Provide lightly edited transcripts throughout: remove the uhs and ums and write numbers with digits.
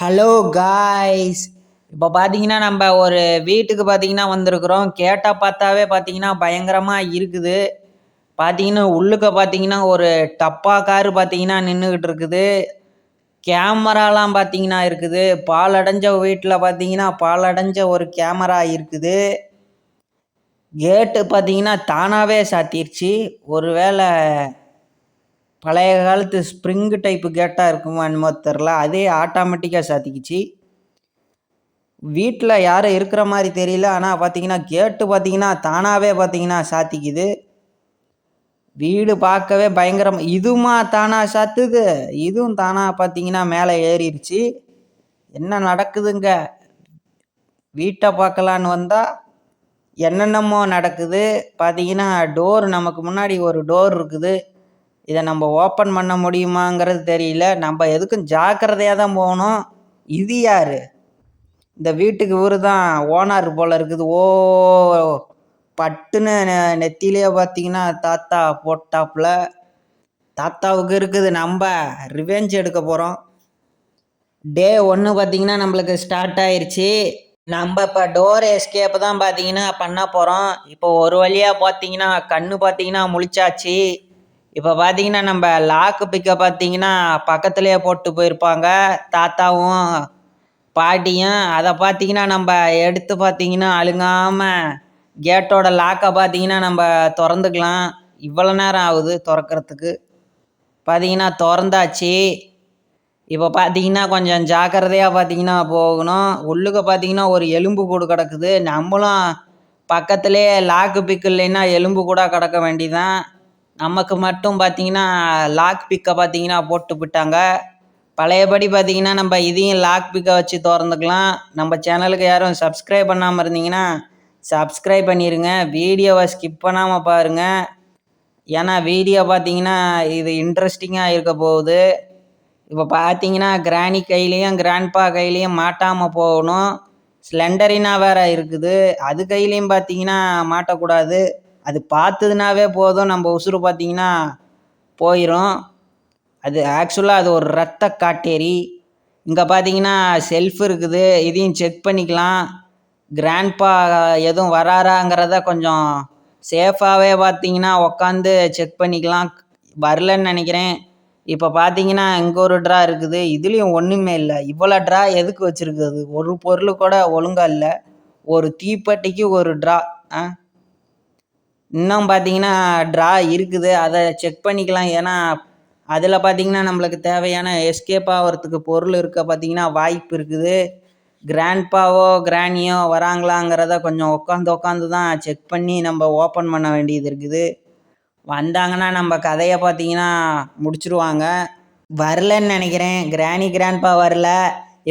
Hello guys. இப்போ பார்த்தீங்கன்னா நம்ம ஒரு வீட்டுக்கு பார்த்தீங்கன்னா வந்திருக்கிறோம். கேட்டால் பார்த்தாவே பார்த்தீங்கன்னா பயங்கரமாக இருக்குது. பார்த்தீங்கன்னா உள்ளுக்க பார்த்தீங்கன்னா ஒரு டப்பா காரு பார்த்தீங்கன்னா நின்றுக்கிட்டு இருக்குது. கேமராலாம் பார்த்தீங்கன்னா இருக்குது. பாலடைஞ்ச வீட்டில் பார்த்தீங்கன்னா பாலடைஞ்ச ஒரு கேமரா இருக்குது. கேட்டு பார்த்தீங்கன்னா தானாகவே சாத்திருச்சு. ஒருவேளை பழைய காலத்து ஸ்ப்ரிங்கு டைப்பு கேட்டாக இருக்குமோ என்னமோ தெரில. அதே ஆட்டோமேட்டிக்காக சாத்திக்கிச்சு. வீட்டில் யாரும் இருக்கிற மாதிரி தெரியல. ஆனால் பார்த்தீங்கன்னா கேட்டு பார்த்தீங்கன்னா தானாகவே பார்த்தீங்கன்னா சாத்திக்குது. வீடு பார்க்கவே பயங்கரம். இதுமா தானாக சாத்துது, இதுவும் தானாக பார்த்தீங்கன்னா மேலே ஏறிடுச்சு. என்ன நடக்குதுங்க? வீட்டை பார்க்கலான்னு வந்தால் என்னென்னமோ நடக்குது. பார்த்தீங்கன்னா டோர், நமக்கு முன்னாடி ஒரு டோர் இருக்குது. இதை நம்ம ஓப்பன் பண்ண முடியுமாங்கிறது தெரியல. நம்ம எதுக்கும் ஜாக்கிரதையாக தான் போகணும். இது யார்? இந்த வீட்டுக்கு இவரு தான் ஓனர் போல் இருக்குது. ஓ, பட்டுன்னு நெத்திலே பார்த்தீங்கன்னா தாத்தா போட்டாப்புல. தாத்தாவுக்கு இருக்குது. நம்ம ரிவெஞ்ச் எடுக்க போகிறோம். டே 1 பார்த்தீங்கன்னா நம்மளுக்கு ஸ்டார்ட் ஆயிடுச்சு. நம்ம இப்போ டோர் எஸ்கேப் தான் பார்த்தீங்கன்னா பண்ண போகிறோம். இப்போ ஒரு வழியாக பார்த்தீங்கன்னா கண்ணு பார்த்தீங்கன்னா முழிச்சாச்சு. இப்போ பார்த்தீங்கன்னா நம்ம லாக்கு பிக்கை பார்த்தீங்கன்னா பக்கத்துலேயே போட்டு போயிருப்பாங்க தாத்தாவும் பாட்டியும். அதை பார்த்தீங்கன்னா நம்ம எடுத்து பார்த்தீங்கன்னா அழுங்காமல் கேட்டோட லாக்கை பார்த்தீங்கன்னா நம்ம திறந்துக்கலாம். இவ்வளோ நேரம் ஆகுது திறக்கிறதுக்கு. பார்த்தீங்கன்னா திறந்தாச்சு. இப்போ பார்த்தீங்கன்னா கொஞ்சம் ஜாக்கிரதையாக பார்த்தீங்கன்னா போகணும். உள்ளுக்க பார்த்தீங்கன்னா ஒரு எலும்பு கூடு கிடக்குது. நம்மளும் பக்கத்துலேயே லாக்கு பிக்கு இல்லைன்னா எலும்பு கூட கிடக்க வேண்டியதான். நமக்கு மட்டும் பார்த்தீங்கன்னா லாக் பிக்கை பார்த்தீங்கன்னா போட்டு விட்டாங்க. பழையபடி பார்த்தீங்கன்னா நம்ம இதையும் லாக் பிக்கை வச்சு திறந்துக்கலாம். நம்ம சேனலுக்கு யாரும் சப்ஸ்கிரைப் பண்ணாமல் இருந்தீங்கன்னா சப்ஸ்கிரைப் பண்ணிடுங்க. வீடியோவை ஸ்கிப் பண்ணாமல் பாருங்கள். ஏன்னா வீடியோ பார்த்தீங்கன்னா இது இன்ட்ரெஸ்டிங்காக இருக்க போகுது. இப்போ பார்த்தீங்கன்னா கிராணி கையிலையும் கிராண்ட்பா கையிலையும் மாட்டாமல் போகணும். ஸ்லெண்டரினா வேற இருக்குது, அது கையிலையும் பார்த்தீங்கன்னா மாட்டக்கூடாது. அது பார்த்ததுனாவே போதும், நம்ம உசுறு பார்த்தீங்கன்னா போயிடும். அது ஆக்சுவலாக அது ஒரு இரத்த காட்டேரி. இங்கே பார்த்தீங்கன்னா செல்ஃப் இருக்குது, இதையும் செக் பண்ணிக்கலாம். கிராண்ட்பா எதுவும் வராராங்கிறத கொஞ்சம் சேஃபாகவே பார்த்தீங்கன்னா உக்காந்து செக் பண்ணிக்கலாம். வரலன்னு நினைக்கிறேன். இப்போ பார்த்தீங்கன்னா இங்கே ஒரு ட்ரா இருக்குது, இதுலேயும் ஒன்றுமே இல்லை. இவ்வளோ ட்ரா எதுக்கு வச்சுருக்குது? ஒரு பொருள் கூட ஒழுங்காக இல்லை. ஒரு தீப்பெட்டிக்கு ஒரு ட்ரா. இன்னும் பார்த்தீங்கன்னா ட்ரா இருக்குது, அதை செக் பண்ணிக்கலாம். ஏன்னா அதில் பார்த்தீங்கன்னா நம்மளுக்கு தேவையான எஸ்கேப் ஆகிறதுக்கு பொருள் இருக்க பார்த்தீங்கன்னா வாய்ப்பு இருக்குது. கிராண்ட்பாவோ கிராணியோ வராங்களாங்கிறத கொஞ்சம் உட்காந்து தான் செக் பண்ணி நம்ம ஓப்பன் பண்ண வேண்டியது இருக்குது. வந்தாங்கன்னா நம்ம கதையை பார்த்தீங்கன்னா முடிச்சிருவாங்க. வரலன்னு நினைக்கிறேன், கிராணி கிராண்ட்பா வரல.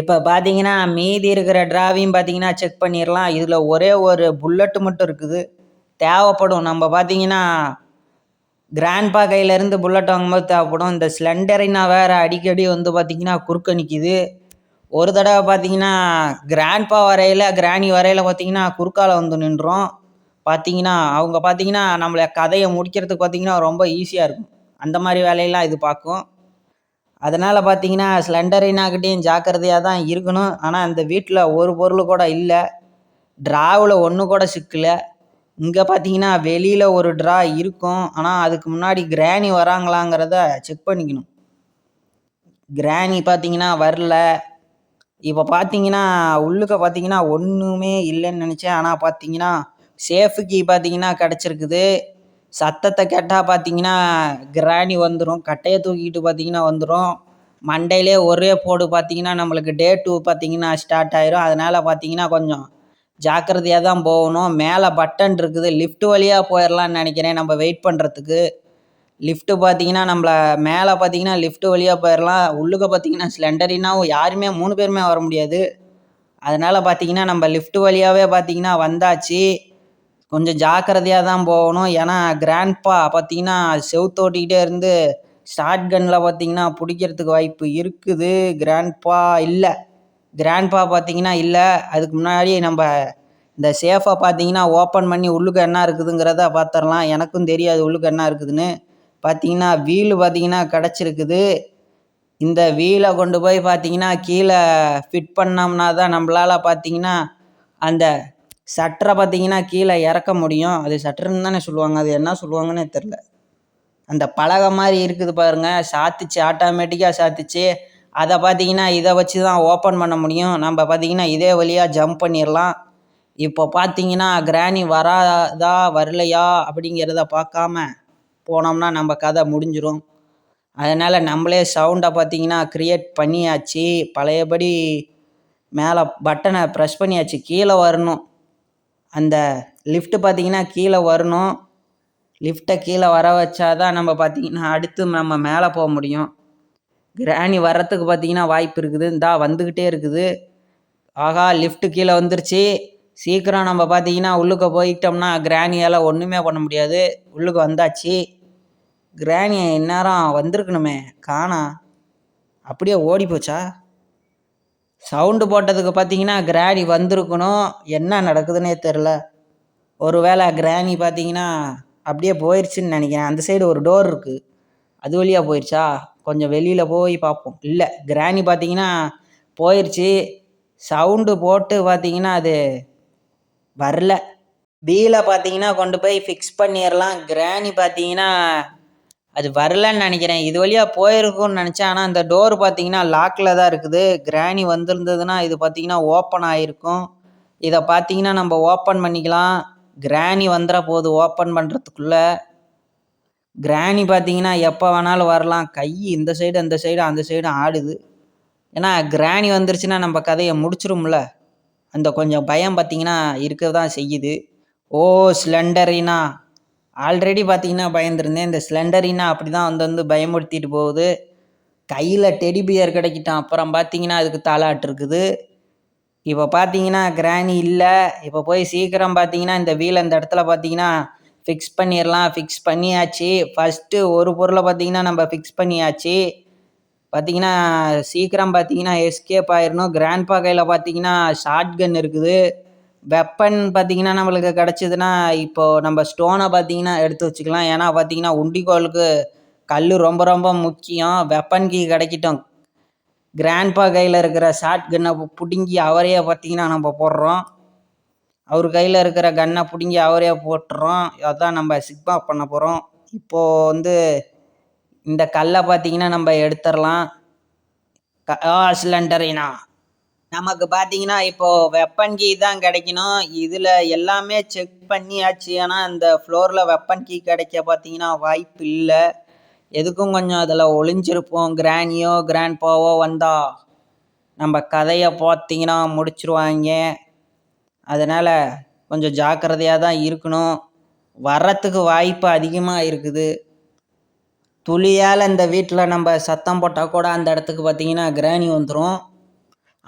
இப்போ பார்த்தீங்கன்னா மீதி இருக்கிற ட்ராவையும் பார்த்தீங்கன்னா செக் பண்ணிடலாம். இதில் ஒரே ஒரு புல்லட்டு மட்டும் இருக்குது, தேவைப்படும். நம்ம பார்த்தீங்கன்னா கிராண்ட்பா கையிலேருந்து புல்லட் வாங்கும்போது தேவைப்படும். இந்த ஸ்லெண்டரினா வேறு அடிக்கடி வந்து பார்த்திங்கன்னா குறுக்க நிற்கிது. ஒரு தடவை பார்த்தீங்கன்னா கிராண்ட்பா வரையில் கிராணி வரையில் பார்த்தீங்கன்னா குறுக்கால வந்து நின்றோம். பார்த்தீங்கன்னா அவங்க பார்த்தீங்கன்னா நம்மளை கதையை முடிக்கிறதுக்கு பார்த்தீங்கன்னா ரொம்ப ஈஸியாக இருக்கும். அந்த மாதிரி வேலையெல்லாம் இது பார்க்கும். அதனால் பார்த்தீங்கன்னா ஸ்லெண்டரினாக்கிட்டேயும் ஜாக்கிரதையாக தான் இருக்கணும். ஆனால் அந்த வீட்டில் ஒரு பொருள் கூட இல்லை. ட்ராவில் ஒன்று கூட சிக்கலை. இங்கே பார்த்தீங்கன்னா வெளியில் ஒரு ட்ரா இருக்கும், ஆனால் அதுக்கு முன்னாடி கிராணி வராங்களாங்கிறத செக் பண்ணிக்கணும். கிராணி பார்த்தீங்கன்னா வரல. இப்போ பார்த்தீங்கன்னா உள்ளுக்க பார்த்தீங்கன்னா ஒன்றுமே இல்லைன்னு நினச்சேன். ஆனால் பார்த்தீங்கன்னா சேஃபு கீ பார்த்தீங்கன்னா கிடச்சிருக்குது. சத்தத்தை கேட்டால் பார்த்தீங்கன்னா கிராணி வந்துடும், கட்டையை தூக்கிட்டு பார்த்தீங்கன்னா வந்துடும். மண்டையிலே ஒரே போடு பார்த்தீங்கன்னா நம்மளுக்கு டே 2 பார்த்தீங்கன்னா ஸ்டார்ட் ஆயிரும். அதனால் பார்த்தீங்கன்னா கொஞ்சம் ஜாக்கிரதையாக தான் போகணும். மேலே பட்டன் இருக்குது, லிஃப்ட் வழியாக போயிடலான்னு நினைக்கிறேன். நம்ம வெயிட் பண்ணுறதுக்கு லிஃப்ட்டு பார்த்தீங்கன்னா நம்மளை மேலே பார்த்தீங்கன்னா லிஃப்ட் வழியாக போயிடலாம். உள்ளுக்க பார்த்தீங்கன்னா ஸ்லெண்டரினாவும் யாருமே 3 பேருமே வர முடியாது. அதனால் பார்த்தீங்கன்னா நம்ம லிஃப்ட் வழியாகவே பார்த்தீங்கன்னா வந்தாச்சு. கொஞ்சம் ஜாக்கிரதையாக தான் போகணும். ஏன்னா கிராண்ட்பா பார்த்தீங்கன்னா செவுத்தோட்டிக்கிட்டே இருந்து ஷார்ட் கன்னில் பார்த்தீங்கன்னா பிடிக்கிறதுக்கு வாய்ப்பு இருக்குது. கிராண்ட்பா பார்த்தீங்கன்னா இல்லை. அதுக்கு முன்னாடி நம்ம இந்த சேஃபை பார்த்தீங்கன்னா ஓப்பன் பண்ணி உள்ளுக்க என்ன இருக்குதுங்கிறத பார்த்துடலாம். எனக்கும் தெரியாது உள்ளுக்க என்ன இருக்குதுன்னு. பார்த்தீங்கன்னா வீலு பார்த்தீங்கன்னா கிடச்சிருக்குது. இந்த வீலை கொண்டு போய் பார்த்தீங்கன்னா கீழே ஃபிட் பண்ணோம்னா தான் நம்மளால் பார்த்தீங்கன்னா அந்த சட்டரை பார்த்தீங்கன்னா கீழே இறக்க முடியும். அது சட்டருன்னு தானே சொல்லுவாங்க, அது என்ன சொல்லுவாங்கன்னே தெரில. அந்த பலகை மாதிரி இருக்குது பாருங்க, சாத்திச்சு ஆட்டோமேட்டிக்காக சாத்திச்சு. அதை பார்த்தீங்கன்னா இதை வச்சு தான் ஓப்பன் பண்ண முடியும். நம்ம பார்த்தீங்கன்னா இதே வழியாக ஜம்ப் பண்ணிடலாம். இப்போ பார்த்தீங்கன்னா கிராணி வராதா வரலையா அப்படிங்கிறத பார்க்காம போனோம்னா நம்ம கதை முடிஞ்சிடும். அதனால் நம்மளே சவுண்டை பார்த்தீங்கன்னா க்ரியேட் பண்ணியாச்சு. பழையபடி மேலே பட்டனை ப்ரெஸ் பண்ணியாச்சு. கீழே வரணும், அந்த லிஃப்ட்டு பார்த்தீங்கன்னா கீழே வரணும். லிஃப்ட்டை கீழே வர வச்சாதான் நம்ம பார்த்தீங்கன்னா அடுத்து நம்ம மேலே போக முடியும். கிராணி வர்றதுக்கு பார்த்தீங்கன்னா வாய்ப்பு இருக்குது. இந்தா வந்துக்கிட்டே இருக்குது. ஆகா, லிஃப்ட்டு கீழே வந்துருச்சு. சீக்கிரம் நம்ம பார்த்தீங்கன்னா உள்ளுக்க போயிட்டோம்னா கிராணியால் ஒன்றுமே பண்ண முடியாது. உள்ளுக்கு வந்தாச்சு. கிராணி இந்நேரம் வந்திருக்கணுமே, காணா. அப்படியே ஓடி போச்சா? சவுண்டு போட்டதுக்கு பார்த்தீங்கன்னா கிராணி வந்திருக்கணும். என்ன நடக்குதுன்னே தெரில. ஒருவேளை கிராணி பார்த்தீங்கன்னா அப்படியே போயிடுச்சுன்னு நினைக்கிறேன். அந்த சைடு ஒரு டோர் இருக்குது, அது வழியாக போயிடுச்சா? கொஞ்சம் வெளியில் போய் பார்ப்போம். இல்லை, கிராணி பார்த்தீங்கன்னா போயிடுச்சு. சவுண்டு போட்டு பார்த்தீங்கன்னா அது வரல. வீலை பார்த்தீங்கன்னா கொண்டு போய் ஃபிக்ஸ் பண்ணிடலாம். கிராணி பார்த்தீங்கன்னா அது வரலன்னு நினைக்கிறேன். இது வழியாக போயிருக்கும்னு நினச்சேன். ஆனால் அந்த டோர் பார்த்தீங்கன்னா லாக்கில் தான் இருக்குது. கிராணி வந்திருந்ததுன்னா இது பார்த்தீங்கன்னா ஓப்பன் ஆகிருக்கும். இதை பார்த்தீங்கன்னா நம்ம ஓப்பன் பண்ணிக்கலாம். கிராணி வந்துட போகுது ஓப்பன் பண்ணுறதுக்குள்ளே. கிராணி பார்த்தீங்கன்னா எப்போ வேணாலும் வரலாம். கை இந்த சைடு அந்த சைடு அந்த சைடு ஆடுது. ஏன்னா கிராணி வந்துருச்சுன்னா நம்ம கதையை முடிச்சிரும்ல. அந்த கொஞ்சம் பயம் பார்த்தீங்கன்னா இருக்க தான் செய்யுது. ஓ ஸ்லெண்டரினா, ஆல்ரெடி பார்த்தீங்கன்னா பயந்துருந்தேன். இந்த ஸ்லெண்டரினா அப்படி தான் வந்து பயமுறுத்திட்டு போகுது. கையில் டெடி பியர் கிடைக்கிட்டான். அப்புறம் பார்த்தீங்கன்னா அதுக்கு தாலாட்டு இருக்குது. இப்போ பார்த்தீங்கன்னா கிராணி இல்லை. இப்போ போய் சீக்கிரம் பார்த்தீங்கன்னா இந்த வீல் அந்த இடத்துல பார்த்தீங்கன்னா ஃபிக்ஸ் பண்ணிடலாம். ஃபிக்ஸ் பண்ணியாச்சு. ஃபஸ்ட்டு ஒரு பொருளை பார்த்தீங்கன்னா நம்ம ஃபிக்ஸ் பண்ணியாச்சு. பார்த்தீங்கன்னா சீக்கிரம் பார்த்தீங்கன்னா எஸ்கேப் ஆயிடணும். கிராண்ட்பா கையில் பார்த்தீங்கன்னா ஷார்ட் கன் இருக்குது. வெப்பன் பார்த்தீங்கன்னா நம்மளுக்கு கிடச்சிதுன்னா இப்போது நம்ம ஸ்டோனை பார்த்தீங்கன்னா எடுத்து வச்சுக்கலாம். ஏன்னா பார்த்தீங்கன்னா உண்டிகோலுக்கு கல் ரொம்ப ரொம்ப முக்கியம். Weapon key கிடைக்கிட்டோம். கிராண்ட்பா கையில் இருக்கிற ஷார்ட் கன்னை பிடுங்கி அவரையே பார்த்தீங்கன்னா நம்ம போடுறோம். அவர் கையில் இருக்கிற கன்னை பிடுங்கி அவரே போட்டுறோம். அதான் நம்ம சிக்மா பண்ண போகிறோம். இப்போது வந்து இந்த கல்லை பார்த்தீங்கன்னா நம்ம எடுத்துடலாம். சிலிண்டரினா நமக்கு பார்த்தீங்கன்னா இப்போது வெப்பன் கீ தான் கிடைக்கணும். இதில் எல்லாமே செக் பண்ணியாச்சு. ஆனால் இந்த ஃப்ளோரில் வெப்பன் கீ கிடைக்க பார்த்தீங்கன்னா வாய்ப்பு இல்லை. எதுக்கும் கொஞ்சம் அதில் ஒளிஞ்சிருப்போம். கிராணியோ கிராண்ட்பாவோ வந்தால் நம்ம கதையை பார்த்தீங்கன்னா முடிச்சிருவாங்க. அதனால் கொஞ்சம் ஜாக்கிரதையாக தான் இருக்கணும். வர்றதுக்கு வாய்ப்பு அதிகமாக இருக்குது. துளியால் இந்த வீட்டில் நம்ம சத்தம் போட்டால் கூட அந்த இடத்துக்கு பார்த்தீங்கன்னா கிராணி வந்துடும்.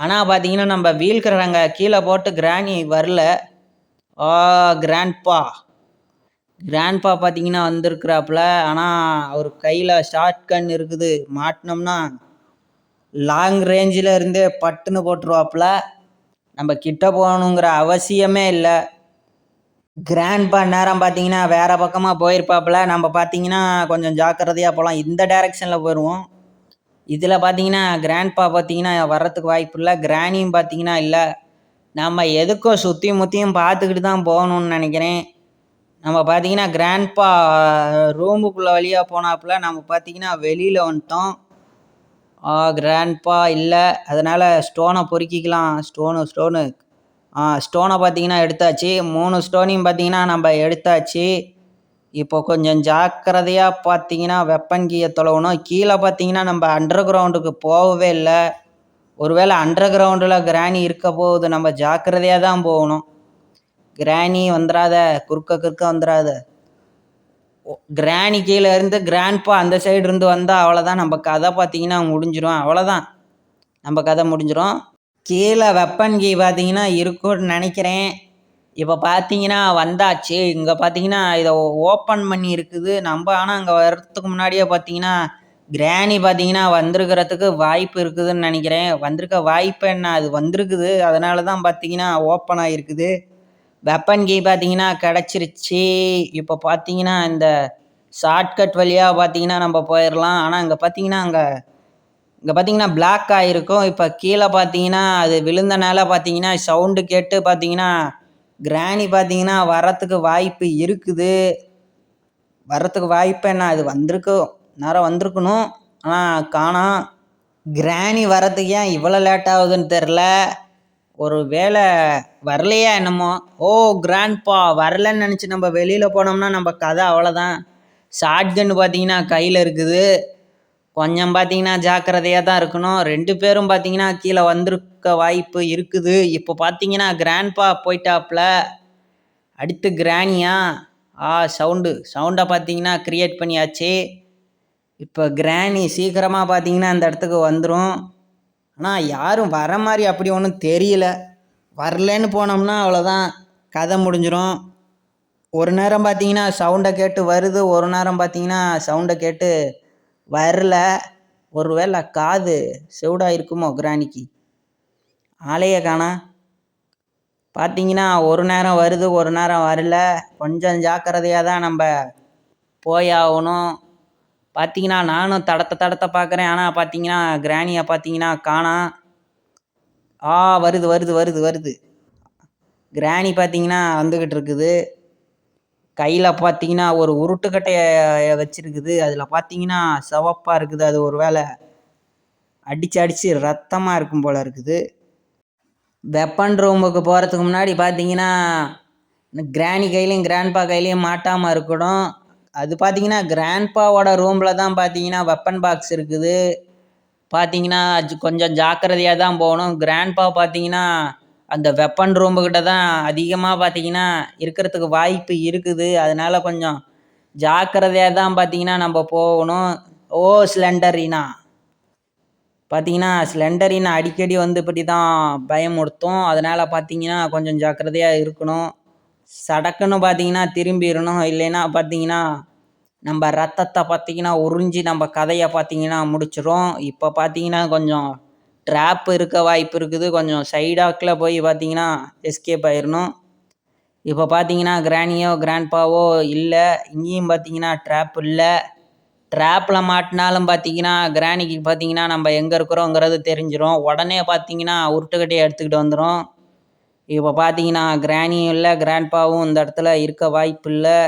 ஆனால் பார்த்தீங்கன்னா நம்ம வீழ்கிறவங்க கீழே போட்டு கிராணி வரல. கிராண்ட்பா பார்த்தீங்கன்னா வந்திருக்கிறாப்புல. ஆனால் அவர் கையில் ஷார்ட் கன் இருக்குது. மாட்டினோம்னா லாங் ரேஞ்சில் இருந்தே பட்டுன்னு போட்டுருவாப்புல. நம்ம கிட்ட போகணுங்கிற அவசியமே இல்லை. கிராண்ட்பா நேரம் பார்த்தீங்கன்னா வேறு பக்கமாக போயிருப்பாப்புல. நம்ம பார்த்தீங்கன்னா கொஞ்சம் ஜாக்கிரதையாக போகலாம். இந்த டைரெக்ஷனில் போயிடுவோம். இதில் பார்த்தீங்கன்னா கிராண்ட்பா பார்த்தீங்கன்னா வர்றதுக்கு வாய்ப்பு இல்லை. கிராணியும் பார்த்தீங்கன்னா இல்லை. நம்ம எதுக்கும் சுற்றியும் முற்றியும் பார்த்துக்கிட்டு தான் போகணுன்னு நினைக்கிறேன். நம்ம பார்த்தீங்கன்னா கிராண்ட்பா ரூமுக்குள்ளே வழியாக போனாப்புல. நம்ம பார்த்தீங்கன்னா வெளியில் வந்துட்டோம். கிராண்ட்பா இல்லை. அதனால் ஸ்டோனை பொறுக்கிக்கலாம். ஸ்டோனை பார்த்தீங்கன்னா எடுத்தாச்சு. 3 ஸ்டோனையும் பார்த்தீங்கன்னா நம்ம எடுத்தாச்சு. இப்போ கொஞ்சம் ஜாக்கிரதையாக பார்த்தீங்கன்னா வெப்பன் கீயை தொலைவணும். கீழே பார்த்தீங்கன்னா நம்ம அண்டர் கிரவுண்டுக்கு போகவே இல்லை. ஒருவேளை அண்டர் கிரவுண்டில் கிராணி இருக்க போகுது. நம்ம ஜாக்கிரதையாக தான் போகணும். கிராணி வந்துடாத, குறுக்க வந்துடாத. கிராணி கீழே இருந்து கிராண்ட்பா அந்த சைடு இருந்து வந்தால் அவ்வளோதான். நம்ம கதை பார்த்தீங்கன்னா முடிஞ்சிடும். அவ்வளோதான், நம்ம கதை முடிஞ்சிடும். கீழே வெப்பன் கீ பார்த்தீங்கன்னா இருக்கும்னு நினைக்கிறேன். இப்போ பார்த்தீங்கன்னா வந்தாச்சு. இங்கே பார்த்தீங்கன்னா இதை ஓப்பன் பண்ணி இருக்குது நம்ம. ஆனால் அங்கே வர்றதுக்கு முன்னாடியே பார்த்தீங்கன்னா கிராணி பார்த்தீங்கன்னா வந்திருக்கிறதுக்கு வாய்ப்பு இருக்குதுன்னு நினைக்கிறேன். வந்திருக்க வாய்ப்பு என்ன, அது வந்திருக்குது. அதனால தான் பார்த்தீங்கன்னா ஓப்பன் ஆகிருக்குது. வெப்பன் கீ பார்த்தீங்கன்னா கிடச்சிருச்சு. இப்போ பார்த்தீங்கன்னா இந்த ஷார்ட்கட் வழியாக பார்த்தீங்கன்னா நம்ம போயிடலாம். ஆனால் அங்கே பார்த்தீங்கன்னா அங்கே இங்கே பார்த்தீங்கன்னா பிளாக் ஆகிருக்கும். இப்போ கீழே பார்த்தீங்கன்னா அது விழுந்தனால பார்த்தீங்கன்னா சவுண்டு கேட்டு பார்த்தீங்கன்னா கிராணி பார்த்தீங்கன்னா வரத்துக்கு வாய்ப்பு இருக்குது. வரத்துக்கு வாய்ப்பு என்ன, அது வந்திருக்கும், நேரம் வந்திருக்கணும், ஆனால் காணோம். கிராணி வரத்துக்கு ஏன் இவ்வளோ லேட் ஆகுதுன்னு தெரில. ஒரு வேளை வரலையா என்னமோ. ஓ கிராண்ட்பா வரலன்னு நினச்சி நம்ம வெளியில் போனோம்னா நம்ம கதை அவ்வளோதான். ஷாட்கன்னு பார்த்தீங்கன்னா கையில் இருக்குது. கொஞ்சம் பார்த்தீங்கன்னா ஜாக்கிரதையாக தான் இருக்கணும். 2 பேரும் பார்த்தீங்கன்னா கீழே வந்திருக்க வாய்ப்பு இருக்குது. இப்போ பார்த்தீங்கன்னா கிராண்ட்பா போயிட்டாப்புல. அடுத்து கிராணியா சவுண்டை பார்த்தீங்கன்னா க்ரியேட் பண்ணியாச்சு. இப்போ கிராணி சீக்கிரமாக பார்த்தீங்கன்னா அந்த இடத்துக்கு வந்துடும். ஆனால் யாரும் வர மாதிரி அப்படி ஒன்றும் தெரியல. வரலன்னு போனோம்னா அவ்வளோதான், கதை முடிஞ்சிடும். ஒரு நேரம் பார்த்தீங்கன்னா சவுண்டை கேட்டு வருது, ஒரு நேரம் பார்த்தீங்கன்னா சவுண்டை கேட்டு வரல. ஒருவேளை காது செவிடாக இருக்குமோ கிராணிக்கு. ஆளையே காணா. பார்த்தீங்கன்னா ஒரு நேரம் வருது, ஒரு நேரம் வரல. கொஞ்சம் ஜாக்கிரதையாக தான் நம்ம போயாகணும். பார்த்தீங்கன்னா நானும் தடத்தை பார்க்குறேன். ஆனால் பார்த்தீங்கன்னா கிராணியை பார்த்தீங்கன்னா காணோம். வருது வருது வருது வருது. கிராணி பார்த்தீங்கன்னா வந்துக்கிட்டு இருக்குது. கையில் பார்த்தீங்கன்னா ஒரு உருட்டுக்கட்டையை வச்சுருக்குது. அதில் பார்த்தீங்கன்னா சிவப்பாக இருக்குது. அது ஒரு வேளை அடித்து ரத்தமாக இருக்கும் போல் இருக்குது. வெப்பன் ரூமுக்கு போகிறதுக்கு முன்னாடி பார்த்தீங்கன்னா கிராணி கையிலையும் கிராண்ட்பா கையிலையும் மாட்டாமல் இருக்கணும். அது பார்த்தீங்கன்னா கிராண்ட்பாவோட ரூமில் தான் பார்த்தீங்கன்னா வெப்பன் பாக்ஸ் இருக்குது. பார்த்தீங்கன்னா கொஞ்சம் ஜாக்கிரதையாக தான் போகணும். கிராண்ட்பா பார்த்தீங்கன்னா அந்த வெப்பன் ரூமுக்கிட்ட தான் அதிகமாக பார்த்தீங்கன்னா இருக்கிறதுக்கு வாய்ப்பு இருக்குது. அதனால கொஞ்சம் ஜாக்கிரதையாக தான் பார்த்தீங்கன்னா நம்ம போகணும். ஸ்லெண்டரினா பார்த்தீங்கன்னா ஸ்லெண்டரினா அடிக்கடி வந்து இப்படி தான் பயமுறுத்தும். அதனால் பார்த்தீங்கன்னா கொஞ்சம் ஜாக்கிரதையாக இருக்கணும். சடக்குன்னு பார்த்தீங்கன்னா திரும்பிடணும். இல்லைன்னா பார்த்தீங்கன்னா நம்ம ரத்தத்தை பார்த்தீங்கன்னா உறிஞ்சி நம்ம கதையை பார்த்தீங்கன்னா முடிச்சிடும். இப்போ பார்த்தீங்கன்னா கொஞ்சம் ட்ராப் இருக்க வாய்ப்பு இருக்குது. கொஞ்சம் சைடாக்கில் போய் பார்த்தீங்கன்னா எஸ்கேப் ஆயிடணும். இப்போ பார்த்தீங்கன்னா கிராணியோ கிராண்ட்பாவோ இல்லை. இங்கேயும் பார்த்தீங்கன்னா ட்ராப் இல்லை. ட்ராப்பில் மாட்டினாலும் பார்த்தீங்கன்னா கிராணிக்கு பார்த்தீங்கன்னா நம்ம எங்கே இருக்கிறோங்கிறது தெரிஞ்சிடும். உடனே பார்த்தீங்கன்னா உருட்டுக்கட்டையை எடுத்துக்கிட்டு வந்துடும். இப்போ பார்த்தீங்கன்னா கிராணியும் இல்லை, கிராண்ட்பாவும் இந்த இடத்துல இருக்க வாய்ப்பு இல்லை.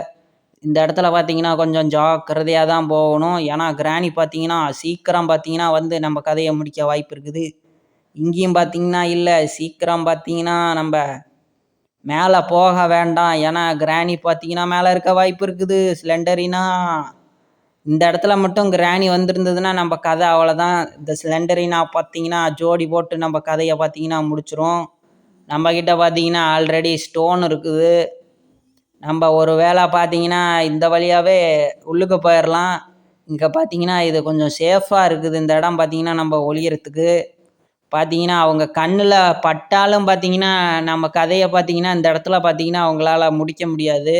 இந்த இடத்துல பார்த்தீங்கன்னா கொஞ்சம் ஜாக்கிரதையாக தான் போகணும். ஏன்னா கிராணி பார்த்தீங்கன்னா சீக்கிரம் பார்த்தீங்கன்னா வந்து நம்ம கதையை முடிக்க வாய்ப்பு இருக்குது. இங்கேயும் பார்த்தீங்கன்னா இல்லை. சீக்கிரம் பார்த்தீங்கன்னா நம்ம மேலே போக வேண்டாம். ஏன்னா கிராணி பார்த்தீங்கன்னா மேலே இருக்க வாய்ப்பு இருக்குது. ஸ்லெண்டரினா இந்த இடத்துல மட்டும் கிராணி வந்திருந்ததுன்னா நம்ம கதை அவ்வளோதான். இந்த ஸ்லெண்டரினா பார்த்தீங்கன்னா ஜோடி போட்டு நம்ம கதையை பார்த்தீங்கன்னா முடிச்சிடும். நம்மக்கிட்ட பார்த்தீங்கன்னா ஆல்ரெடி ஸ்டோன் இருக்குது. நம்ம ஒரு வேளை பார்த்தீங்கன்னா இந்த வழியாகவே உள்ளுக்கு போயிடலாம். இங்கே பார்த்தீங்கன்னா இது கொஞ்சம் சேஃபாக இருக்குது. இந்த இடம் பார்த்தீங்கன்னா நம்ம ஒளியறதுக்கு பார்த்தீங்கன்னா அவங்க கண்ணில் பட்டாலும் பார்த்தீங்கன்னா நம்ம கதையை பார்த்தீங்கன்னா இந்த இடத்துல பார்த்தீங்கன்னா அவங்களால முடிக்க முடியாது.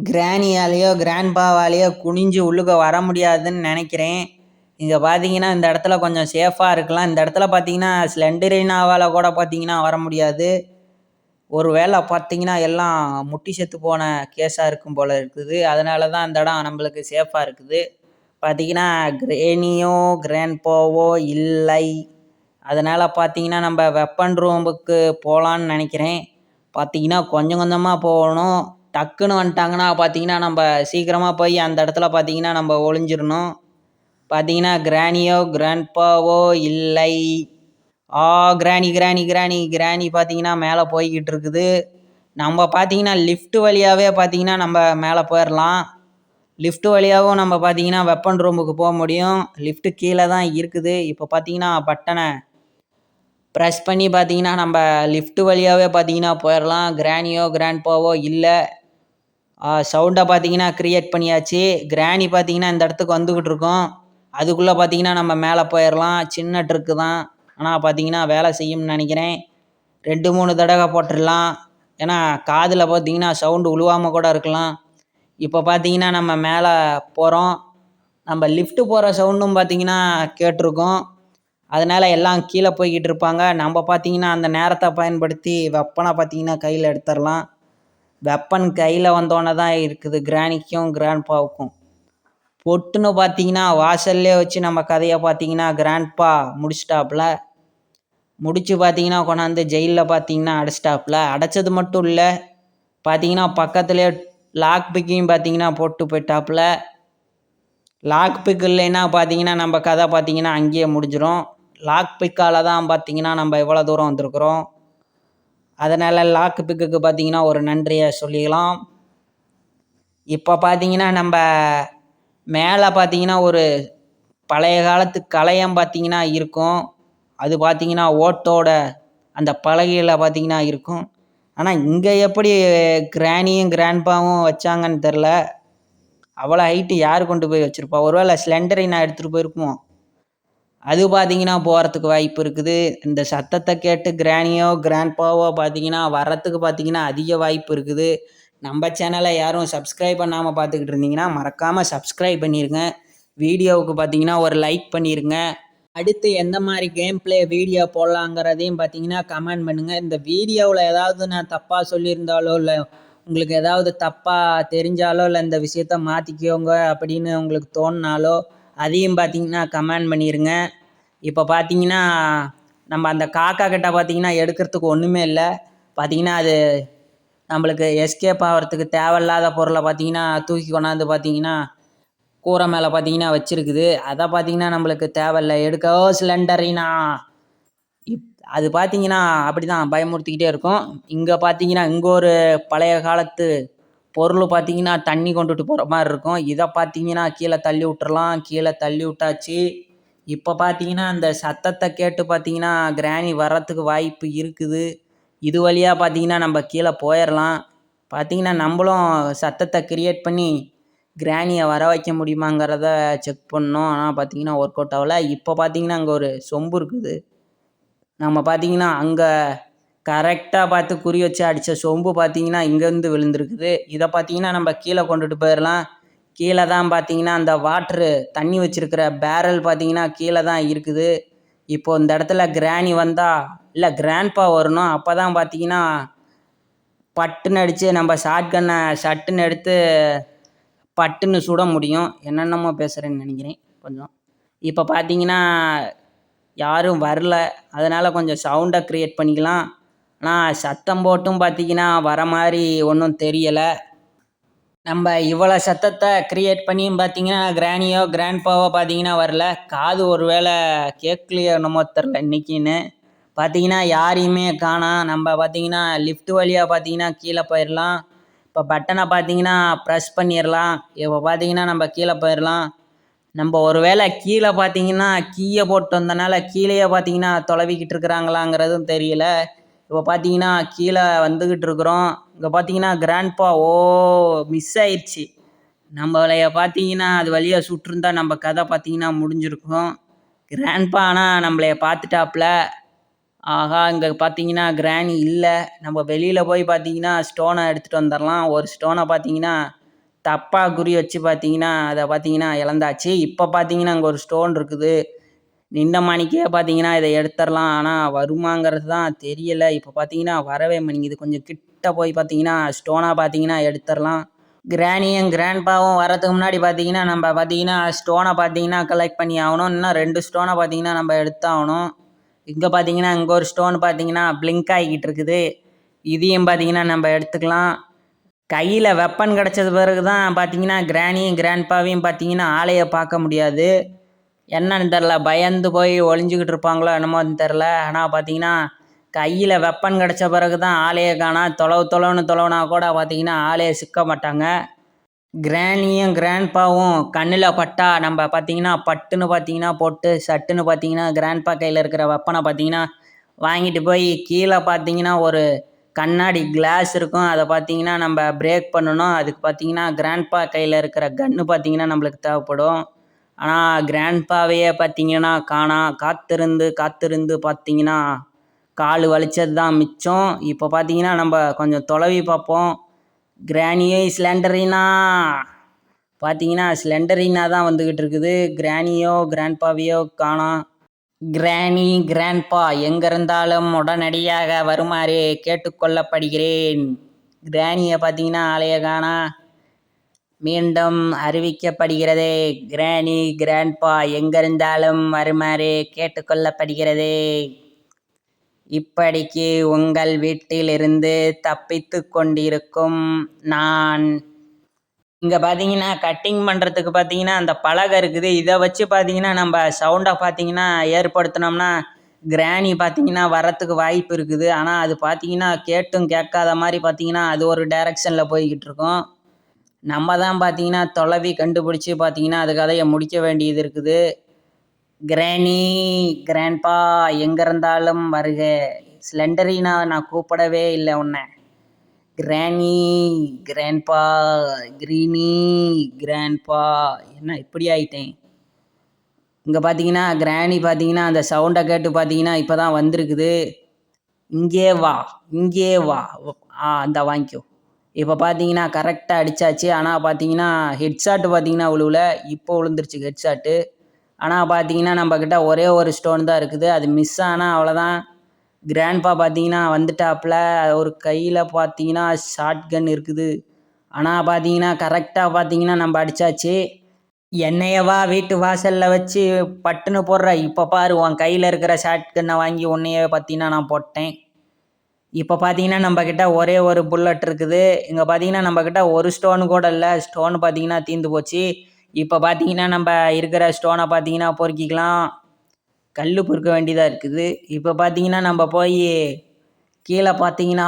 கிராணியாலேயோ கிராண்ட்பாவாலேயோ குனிஞ்சு உள்ளுக்க வர முடியாதுன்னு நினைக்கிறேன். இங்கே பார்த்தீங்கன்னா இந்த இடத்துல கொஞ்சம் சேஃபாக இருக்கலாம். இந்த இடத்துல பார்த்தீங்கன்னா ஸ்லெண்டரினாவால் கூட பார்த்தீங்கன்னா வர முடியாது. ஒரு வேளை பார்த்தீங்கன்னா எல்லாம் முட்டி செத்து போன கேஸாக இருக்கும் போல் இருக்குது. அதனால தான் அந்த இடம் நம்மளுக்கு சேஃபாக இருக்குது. பார்த்தீங்கன்னா கிராணியோ கிராண்ட்பாவோ இல்லை. அதனால் பார்த்தீங்கன்னா நம்ம வெப்பன் ரூமுக்கு போகலான்னு நினைக்கிறேன். பார்த்தீங்கன்னா கொஞ்சம் கொஞ்சமாக போகணும். டக்குன்னு வந்துட்டாங்கன்னா பார்த்தீங்கன்னா நம்ம சீக்கிரமாக போய் அந்த இடத்துல பார்த்தீங்கன்னா நம்ம ஒளிஞ்சிடணும். பார்த்தீங்கன்னா கிராணியோ கிராண்ட்பாவோ இல்லை. கிராணி கிராணி கிராணி கிராணி பார்த்தீங்கன்னா மேலே போய்கிட்டு இருக்குது. நம்ம பார்த்தீங்கன்னா லிஃப்ட் வழியாகவே பார்த்தீங்கன்னா நம்ம மேலே போயிடலாம். லிஃப்ட் வழியாகவும் நம்ம பார்த்தீங்கன்னா வெப்பன் ரூமுக்கு போக முடியும். லிஃப்ட்டு கீழே தான் இருக்குது. இப்போ பார்த்தீங்கன்னா பட்டனை ப்ரெஸ் பண்ணி பார்த்தீங்கன்னா நம்ம லிஃப்ட் வழியாகவே பார்த்தீங்கன்னா போயிடலாம். கிராணியோ கிராண்ட்பாவோ இல்லை. சவுண்டை பார்த்தீங்கன்னா க்ரியேட் பண்ணியாச்சு. கிராணி பார்த்தீங்கன்னா இந்த இடத்துக்கு வந்துக்கிட்டு இருக்கோம். அதுக்குள்ளே பார்த்தீங்கன்னா நம்ம மேலே போயிடலாம். சின்ன ட்ரிக்கு தான், ஆனால் பார்த்தீங்கன்னா வேலை செய்யும்னு நினைக்கிறேன். 2-3 தடவை போட்டுடலாம். ஏன்னா காதில் பார்த்தீங்கன்னா சவுண்டு உழுவாமல் கூட இருக்கலாம். இப்போ பார்த்தீங்கன்னா நம்ம மேலே போகிறோம். நம்ம லிஃப்ட்டு போகிற சவுண்டும் பார்த்தீங்கன்னா கேட்டிருக்கோம். அதனால் எல்லாம் கீழே போய்கிட்டு இருப்பாங்க. நம்ம பார்த்தீங்கன்னா அந்த நேரத்தை பயன்படுத்தி வெப்பனை பார்த்தீங்கன்னா கையில் எடுத்துடலாம். வெப்பன் கையில் வந்தோன்னே தான் இருக்குது கிராணிக்கும் கிராண்ட்பாவுக்கும். பொட்டுன்னு பார்த்தீங்கன்னா வாசல்லே வச்சு நம்ம கதையை பார்த்தீங்கன்னா கிராண்ட்பா முடிச்சிட்டாப்புல. முடிச்சு பார்த்தீங்கன்னா கொண்டாந்து ஜெயிலில் பார்த்தீங்கன்னா அடைச்சிட்டாப்புல. அடைச்சது மட்டும் இல்லை, பார்த்தீங்கன்னா பக்கத்துலேயே லாக் பிக்கையும் பார்த்தீங்கன்னா போட்டு போயிட்டாப்புல. லாக் பிக் இல்லைன்னா பார்த்தீங்கன்னா நம்ம கதை பார்த்தீங்கன்னா அங்கேயே முடிஞ்சிடும். லாக் பிக்கால் தான் பார்த்தீங்கன்னா நம்ம இவ்வளோ தூரம் வந்திருக்கிறோம். அதனால் லாக் பிக்குக்கு பார்த்தீங்கன்னா ஒரு நன்றியை சொல்லிக்கலாம். இப்போ பார்த்தீங்கன்னா நம்ம மேலே பார்த்தீங்கன்னா ஒரு பழைய காலத்து கலையம் பார்த்தீங்கன்னா இருக்கும். அது பார்த்தீங்கன்னா ஓட்டோட அந்த பலகையில் பார்த்தீங்கன்னா இருக்கும். ஆனால் இங்கே எப்படி கிராணியும் கிராண்ட்பாவும் வச்சாங்கன்னு தெரில. அவ்வளோ ஹைட்டு யார் கொண்டு போய் வச்சுருப்பா? ஒருவேளை ஸ்லெண்டரினா எடுத்துகிட்டு போயிருக்குமோ? அது பார்த்தீங்கன்னா போகிறதுக்கு வாய்ப்பு இருக்குது. இந்த சத்தத்தை கேட்டு கிராணியோ கிராண்ட்பாவோ பார்த்தீங்கன்னா வர்றதுக்கு பார்த்தீங்கன்னா அதிக வாய்ப்பு இருக்குது. நம்ம சேனலை யாரும் சப்ஸ்கிரைப் பண்ணாமல் பார்த்துக்கிட்டு இருந்தீங்கன்னா மறக்காமல் சப்ஸ்கிரைப் பண்ணிடுங்க. வீடியோவுக்கு பார்த்தீங்கன்னா ஒரு லைக் பண்ணிடுங்க. அடுத்து எந்த மாதிரி கேம் பிளே வீடியோ போடலாங்கிறதையும் பார்த்தீங்கன்னா கமெண்ட் பண்ணுங்கள். இந்த வீடியோவில் ஏதாவது நான் தப்பாக சொல்லியிருந்தாலோ, இல்லை உங்களுக்கு ஏதாவது தப்பாக தெரிஞ்சாலோ, இல்லை இந்த விஷயத்த மாற்றிக்கோங்க அப்படின்னு உங்களுக்கு தோணினாலோ அதையும் பார்த்தீங்கன்னா கமெண்ட் பண்ணிடுங்க. இப்போ பார்த்தீங்கன்னா நம்ம அந்த காக்கா கிட்ட பார்த்தீங்கன்னா எடுக்கிறதுக்கு ஒன்றுமே இல்லை. பார்த்தீங்கன்னா அது நம்மளுக்கு எஸ்கேப் ஆகிறதுக்கு தேவையில்லாத பொருளை பார்த்தீங்கன்னா தூக்கி கொண்டாந்து பார்த்தீங்கன்னா கூரை மேலே பார்த்தீங்கன்னா வச்சுருக்குது. அதை பார்த்தீங்கன்னா நம்மளுக்கு தேவையில்லை. எடுக்க சிலிண்டரினா அது பார்த்தீங்கன்னா அப்படி தான் பயமுறுத்திக்கிட்டே இருக்கும். இங்கே பார்த்தீங்கன்னா இங்கே ஒரு பழைய காலத்து பொருள் பார்த்தீங்கன்னா தண்ணி கொண்டுட்டு போகிற மாதிரி இருக்கும். இதை பார்த்தீங்கன்னா கீழே தள்ளி விட்டுறலாம். கீழே தள்ளி விட்டாச்சு. இப்போ பார்த்தீங்கன்னா அந்த சத்தத்தை கேட்டு பார்த்தீங்கன்னா கிராணி வர்றதுக்கு வாய்ப்பு இருக்குது. இது வழியாக பார்த்தீங்கன்னா நம்ம கீழே போயிடலாம். பார்த்தீங்கன்னா நம்மளும் சத்தத்தை கிரியேட் பண்ணி கிராணியை வர வைக்க முடியுமாங்கிறத செக் பண்ணோம். ஆனால் பார்த்தீங்கன்னா ஒர்க் அவுட் ஆகலை. இப்போ பார்த்தீங்கன்னா அங்கே ஒரு சொம்பு இருக்குது. நம்ம பார்த்தீங்கன்னா அங்கே கரெக்டாக பார்த்து குறி வச்சு அடித்த சொம்பு பார்த்தீங்கன்னா இங்கேருந்து விழுந்துருக்குது. இதை பார்த்தீங்கன்னா நம்ம கீழே கொண்டுட்டு போயிடலாம். கீழே தான் பார்த்தீங்கன்னா அந்த வாட்ரு தண்ணி வச்சுருக்கிற பேரல் பார்த்தீங்கன்னா கீழே தான் இருக்குது. இப்போது இந்த இடத்துல கிராணி வந்தால் இல்லை கிராண்ட்பா வரணும். அப்போ தான் பார்த்தீங்கன்னா பட்டுன்னு அடித்து நம்ம ஷாட்கன்னை சட்டுன்னு எடுத்து பட்டுன்னு சுட முடியும். என்னென்னமோ பேசுகிறேன்னு நினைக்கிறேன் கொஞ்சம். இப்போ பார்த்தீங்கன்னா யாரும் வரல. அதனால் கொஞ்சம் சவுண்டை க்ரியேட் பண்ணிக்கலாம். ஆனால் சத்தம் போட்டும் பார்த்தீங்கன்னா வர மாதிரி ஒன்றும் தெரியலை. நம்ம இவ்வளோ சத்தத்தை க்ரியேட் பண்ணியும் பார்த்தீங்கன்னா கிராணியோ கிராண்ட்பாவோ பார்த்தீங்கன்னா வரல. காது ஒரு வேளை கேட்கலையோ என்னமோ தெரில இன்றைக்கின்னு. பார்த்தீங்கன்னா யாரையுமே காணோம். நம்ம பார்த்தீங்கன்னா லிஃப்ட் வழியாக பார்த்தீங்கன்னா கீழே போயிடலாம். இப்போ பட்டனை பார்த்தீங்கன்னா ப்ரெஸ் பண்ணிடலாம். இப்போ பார்த்தீங்கன்னா நம்ம கீழே போயிடலாம். நம்ம ஒரு வேளை கீழே பார்த்தீங்கன்னா கீயை போட்டு வந்தனால கீழேயே பார்த்தீங்கன்னா தொலைவிக்கிட்டு இருக்கிறாங்களாங்கிறதும் தெரியல. இப்போ பார்த்தீங்கன்னா கீழே வந்துக்கிட்டு இருக்கிறோம். இங்கே பார்த்தீங்கன்னா கிராண்ட்பா மிஸ் ஆயிடுச்சு. நம்மளைய பார்த்தீங்கன்னா அது வழியாக சுட்டிருந்தா நம்ம கதை பார்த்தீங்கன்னா முடிஞ்சிருக்கும். கிராண்ட்பா ஆனால் நம்மளைய பார்த்துட்டாப்புல. ஆகா, இங்கே பார்த்தீங்கன்னா கிராணி இல்லை. நம்ம வெளியில் போய் பார்த்தீங்கன்னா ஸ்டோனை எடுத்துகிட்டு வந்துடலாம். ஒரு ஸ்டோனை பார்த்தீங்கன்னா தப்பாக குறி வச்சு பார்த்தீங்கன்னா அதை பார்த்தீங்கன்னா இழந்தாச்சு. இப்போ பார்த்தீங்கன்னா அங்கே ஒரு ஸ்டோன் இருக்குது. நின்ன மணிக்கே பார்த்தீங்கன்னா இதை எடுத்துடலாம். ஆனால் வருமாங்கிறது தான் தெரியலை. இப்போ பார்த்தீங்கன்னா வரவே மாட்டேங்குது. கொஞ்சம் கிட்ட போய் பார்த்தீங்கன்னா ஸ்டோனாக பார்த்தீங்கன்னா எடுத்துடலாம். கிராணியும் கிராண்ட்பாவும் வரதுக்கு முன்னாடி பார்த்தீங்கன்னா நம்ம பார்த்தீங்கன்னா ஸ்டோனை பார்த்தீங்கன்னா கலெக்ட் பண்ணி ஆகணும். இன்னும் 2 ஸ்டோனை பார்த்தீங்கன்னா நம்ம எடுத்தாகணும். இங்கே பார்த்தீங்கன்னா இங்கே ஒரு ஸ்டோன் பார்த்தீங்கன்னா பிளிங்க் ஆகிக்கிட்டு இருக்குது. இதையும் பார்த்தீங்கன்னா நம்ம எடுத்துக்கலாம். கையில் வெப்பன் கிடச்சது பிறகு தான் பார்த்தீங்கன்னா கிராணியும் கிராண்ட்பாவையும் பார்த்தீங்கன்னா ஆளையை பார்க்க முடியாது. என்னன்னு தெரில, பயந்து போய் ஒளிஞ்சிக்கிட்டு இருப்பாங்களோ என்னமோன்னு தெரில. ஆனால் பார்த்தீங்கன்னா கையில் வெப்பன் கிடச்ச பிறகு தான் ஆளையை காணா. தொலைவுன்னு தொலைவுனா கூட பார்த்தீங்கன்னா ஆளையை சிக்க மாட்டாங்க. கிராணியும் கிராண்ட்பாவும் கண்ணில் பட்டா நம்ம பார்த்தீங்கன்னா பட்டுன்னு பார்த்தீங்கன்னா போட்டு சட்டுன்னு பார்த்தீங்கன்னா கிராண்ட்பா கையில் இருக்கிற வெப்பனை பார்த்தீங்கன்னா வாங்கிட்டு போய் கீழே பார்த்தீங்கன்னா ஒரு கண்ணாடி கிளாஸ் இருக்கும். அதை பார்த்தீங்கன்னா நம்ம பிரேக் பண்ணணும். அதுக்கு பார்த்தீங்கன்னா கிராண்ட்பா கையில் இருக்கிற கன்று பார்த்தீங்கன்னா நம்மளுக்கு தேவைப்படும். ஆனால் கிராண்ட்பாவையே பார்த்தீங்கன்னா காத்திருந்து பார்த்தீங்கன்னா கால் வலிச்சது தான் மிச்சம். இப்போ பார்த்தீங்கன்னா நம்ம கொஞ்சம் தொலைவி பார்ப்போம். கிராணியோ ஸ்லெண்டரினா பார்த்தீங்கன்னா ஸ்லெண்டரினா தான் வந்துக்கிட்டு இருக்குது. கிராணியோ கிராண்ட்பாவையோ காணோம். கிராணி கிராண்ட்பா எங்கிருந்தாலும் உடனடியாக வருமாறு கேட்டுக்கொள்ளப்படுகிறேன். கிராணியை பார்த்தீங்கன்னா ஆளைய காணா. மீண்டும் அறிவிக்கப்படுகிறது. கிராணி கிராண்ட்பா எங்கிருந்தாலும் வருமாறு கேட்டுக்கொள்ளப்படுகிறது. இப்படிக்கு உங்கள் வீட்டிலிருந்து தப்பித்து கொண்டிருக்கும் நான். இங்கே பார்த்தீங்கன்னா கட்டிங் பண்ணுறதுக்கு பார்த்தீங்கன்னா அந்த பலகை இருக்குது. இதை வச்சு பார்த்தீங்கன்னா நம்ம சவுண்டை பார்த்தீங்கன்னா ஏற்படுத்தினோம்னா கிராணி பார்த்தீங்கன்னா வரத்துக்கு வாய்ப்பு இருக்குது. ஆனால் அது பார்த்தீங்கன்னா கேட்டும் கேட்காத மாதிரி பார்த்தீங்கன்னா அது ஒரு டைரக்ஷனில் போய்கிட்டு இருக்கோம். நம்ம தான் பார்த்தீங்கன்னா தொலைவி கண்டுபிடிச்சி பார்த்தீங்கன்னா அது கதையை முடிக்க வேண்டியது இருக்குது. கிராணி கிராண்ட்பா எங்கே இருந்தாலும் வருக. ஸ்லெண்டரினா நான் கூப்பிடவே இல்லை உன்னை. கிராணி கிராண்ட்பா கிரீனி கிராண்ட்பா என்ன இப்படி ஆயிட்டேன். இங்கே பார்த்தீங்கன்னா கிராணி பார்த்தீங்கன்னா அந்த சவுண்டை கேட்டு பார்த்தீங்கன்னா இப்போ தான் வந்திருக்குது. இங்கே வா இங்கே வா. அந்த வாங்கிக்கோ. இப்போ பார்த்தீங்கன்னா கரெக்டாக அடித்தாச்சு. ஆனால் பார்த்தீங்கன்னா ஹெட்ஷாட்டு பார்த்தீங்கன்னா விழுவல. இப்போ விழுந்துருச்சு ஹெட்ஷாட்டு. ஆனால் பார்த்தீங்கன்னா நம்மக்கிட்ட ஒரே ஒரு ஸ்டோன் தான் இருக்குது. அது மிஸ் ஆனால் அவ்வளோதான். கிராண்ட்பா பார்த்தீங்கன்னா வந்துட்டாப்புல. ஒரு கையில் பார்த்தீங்கன்னா ஷார்ட் கன் இருக்குது. ஆனால் பார்த்தீங்கன்னா கரெக்டாக பார்த்தீங்கன்னா நம்ம அடித்தாச்சு. என்னையவா வீட்டு வாசலில் வச்சு பட்டுன்னு போடுற. இப்போ பாரு உன் கையில் இருக்கிற ஷார்ட் கன்னை வாங்கி உன்னையே பார்த்தீங்கன்னா நான் போட்டேன். இப்போ பார்த்தீங்கன்னா நம்மக்கிட்ட ஒரே ஒரு புல்லட் இருக்குது. இங்கே பார்த்தீங்கன்னா நம்மக்கிட்ட ஒரு ஸ்டோனு கூட இல்லை. ஸ்டோனு பார்த்தீங்கன்னா தீர்ந்து போச்சு. இப்போ பார்த்தீங்கன்னா நம்ம இருக்கிற ஸ்டோனை பார்த்தீங்கன்னா பொறுக்கிக்கலாம். கல் பொறுக்க வேண்டியதாக இருக்குது. இப்போ பார்த்தீங்கன்னா நம்ம போய் கீழே பார்த்தீங்கன்னா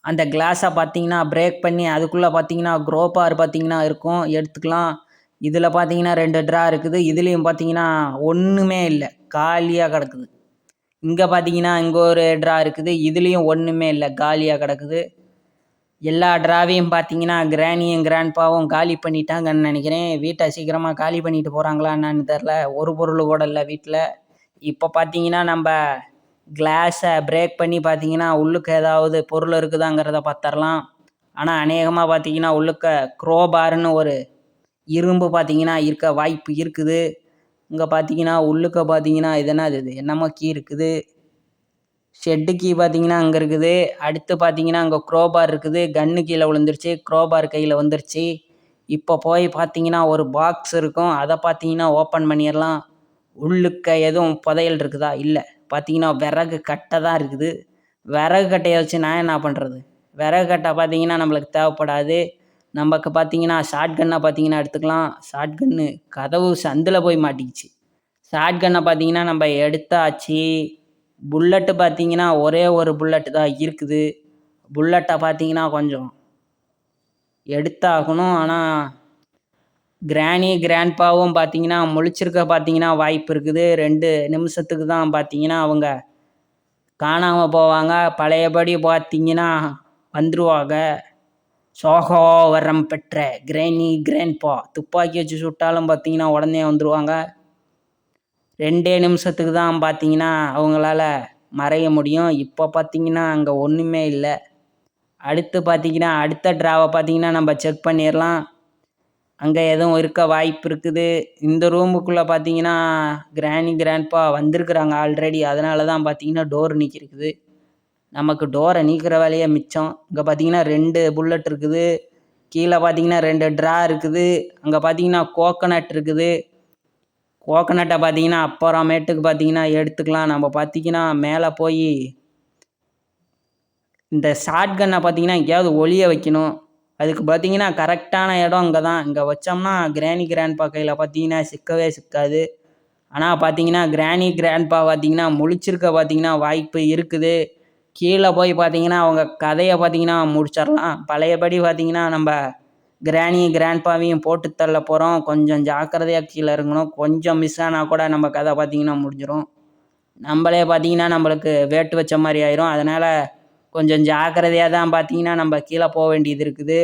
அந்த கிளாஸை பார்த்தீங்கன்னா பிரேக் பண்ணி அதுக்குள்ளே பார்த்தீங்கன்னா க்ரோபார் பார்த்தீங்கன்னா இருக்கும், எடுத்துக்கலாம். இதில் பார்த்தீங்கன்னா 2 ட்ரா இருக்குது. இதுலேயும் பார்த்தீங்கன்னா ஒன்றுமே இல்லை, காலியாக கிடக்குது. இங்கே பார்த்தீங்கன்னா இங்கே ஒரு ட்ரா இருக்குது. இதுலேயும் ஒன்றுமே இல்லை, காலியாக கிடக்குது. எல்லா ட்ராவையும் பார்த்தீங்கன்னா கிராணியும் கிராண்ட்பாவும் காலி பண்ணிட்டாங்கன்னு நினைக்கிறேன். வீட்டை சீக்கிரமாக காலி பண்ணிட்டு போகிறாங்களா என்னன்னு தெரில. ஒரு பொருள் கூட இல்லை வீட்டில். இப்போ பார்த்தீங்கன்னா நம்ம கிளாஸை பிரேக் பண்ணி பார்த்தீங்கன்னா உள்ளுக்கு ஏதாவது பொருள் இருக்குதாங்கிறத பார்த்துடலாம். ஆனால் அநேகமாக பார்த்தீங்கன்னா உள்ளுக்க க்ரோபார்னு ஒரு இரும்பு பார்த்தீங்கன்னா இருக்க வாய்ப்பு இருக்குது. இங்கே பார்த்தீங்கன்னா உள்ளுக்க பார்த்தீங்கன்னா இது என்னமோ கீ இருக்குது. ஷெட்டு கீ பார்த்தீங்கன்னா அங்கே இருக்குது. அடுத்து பார்த்தீங்கன்னா அங்கே க்ரோபார் இருக்குது. கன்று கீழே விழுந்துருச்சு, க்ரோபார் கையில் வந்துருச்சு. இப்போ போய் பார்த்தீங்கன்னா ஒரு பாக்ஸ் இருக்கும், அதை பார்த்தீங்கன்னா ஓப்பன் பண்ணிடலாம். உள்ளுக்க எதுவும் புதையல் இருக்குதா? இல்லை. பார்த்தீங்கன்னா விறகு கட்டை தான் இருக்குது. விறகு கட்டையை வச்சு நான் என்ன பண்ணுறது? விறகு கட்டை பார்த்தீங்கன்னா நம்மளுக்கு தேவைப்படாது. நமக்கு பார்த்தீங்கன்னா ஷார்ட் கன்னை பார்த்தீங்கன்னா எடுத்துக்கலாம். ஷார்ட் கன்னு கதவு சந்தில் போய் மாட்டிக்கிச்சு. ஷார்ட் கன்னை பார்த்தீங்கன்னா நம்ம எடுத்தாச்சு. புல்லட்டு பார்த்தீங்கன்னா ஒரே ஒரு புல்லட்டு தான் இருக்குது. புல்லட்டை பார்த்தீங்கன்னா கொஞ்சம் எடுத்தாகணும். ஆனால் கிராணி கிராண்ட்பாவும் பார்த்தீங்கன்னா முழிச்சிருக்க பார்த்தீங்கன்னா வாய்ப்பு இருக்குது. 2 நிமிஷத்துக்கு தான் பார்த்தீங்கன்னா அவங்க காணாமல் போவாங்க. பழையபடி பார்த்தீங்கன்னா வந்துருவாங்க. சோகோ வரம் பெற்ற கிராணி கிராண்ட்பா துப்பாக்கி வச்சு சுட்டாலும் பார்த்தீங்கன்னா உடனே வந்துடுவாங்க. 2 நிமிஷத்துக்கு தான் பார்த்தீங்கன்னா அவங்களால மறைய முடியும். இப்போ பார்த்தீங்கன்னா அங்கே ஒன்றுமே இல்லை. அடுத்து பார்த்தீங்கன்னா அடுத்த ட்ராவை பார்த்தீங்கன்னா நம்ம செக் பண்ணிடலாம். அங்கே எதுவும் இருக்க வாய்ப்பு இருக்குது. இந்த ரூமுக்குள்ளே பார்த்தீங்கன்னா கிராணி கிராண்ட்பா வந்திருக்குறாங்க ஆல்ரெடி. அதனால தான் பார்த்தீங்கன்னா டோர் நீக்கிருக்குது. நமக்கு டோரை நீக்கிற வேலையே மிச்சம். இங்கே பார்த்தீங்கன்னா 2 புல்லட் இருக்குது. கீழே பார்த்தீங்கன்னா 2 ட்ரா இருக்குது. அங்கே பார்த்தீங்கன்னா கோகனட் இருக்குது. கோகனட்டை பார்த்தீங்கன்னா அப்புறமேட்டுக்கு பார்த்தீங்கன்னா எடுத்துக்கலாம். நம்ம பார்த்தீங்கன்னா மேலே போய் இந்த ஷார்ட் கன்னை பார்த்தீங்கன்னா எங்கேயாவது ஒளிய வைக்கணும். அதுக்கு பார்த்தீங்கன்னா கரெக்டான இடம் இங்கே தான். இங்கே வச்சோம்னா கிராணி கிராண்ட்பா கையில் பார்த்தீங்கன்னா சிக்கவே சிக்காது. ஆனால் பார்த்தீங்கன்னா கிராணி கிராண்ட்பா பார்த்தீங்கன்னா முழிச்சிருக்க பார்த்தீங்கன்னா வாய்ப்பு இருக்குது. கீழே போய் பார்த்தீங்கன்னா அவங்க கதையை பார்த்தீங்கன்னா முடிச்சிடலாம். பழையபடி பார்த்தீங்கன்னா நம்ம கிராணி கிராண்ட்பாவையும் போட்டு தள்ள போகிறோம். கொஞ்சம் ஜாக்கிரதையாக கீழே இறங்கணும். கொஞ்சம் மிஸ் ஆனால் கூட நம்ம கதை பார்த்தீங்கன்னா முடிஞ்சிடும். நம்மளே பார்த்தீங்கன்னா நம்மளுக்கு வேட்டு வச்ச மாதிரி ஆயிரும். அதனால் கொஞ்சம் ஜாக்கிரதையாக தான் பார்த்தீங்கன்னா நம்ம கீழே போக வேண்டியது இருக்குது.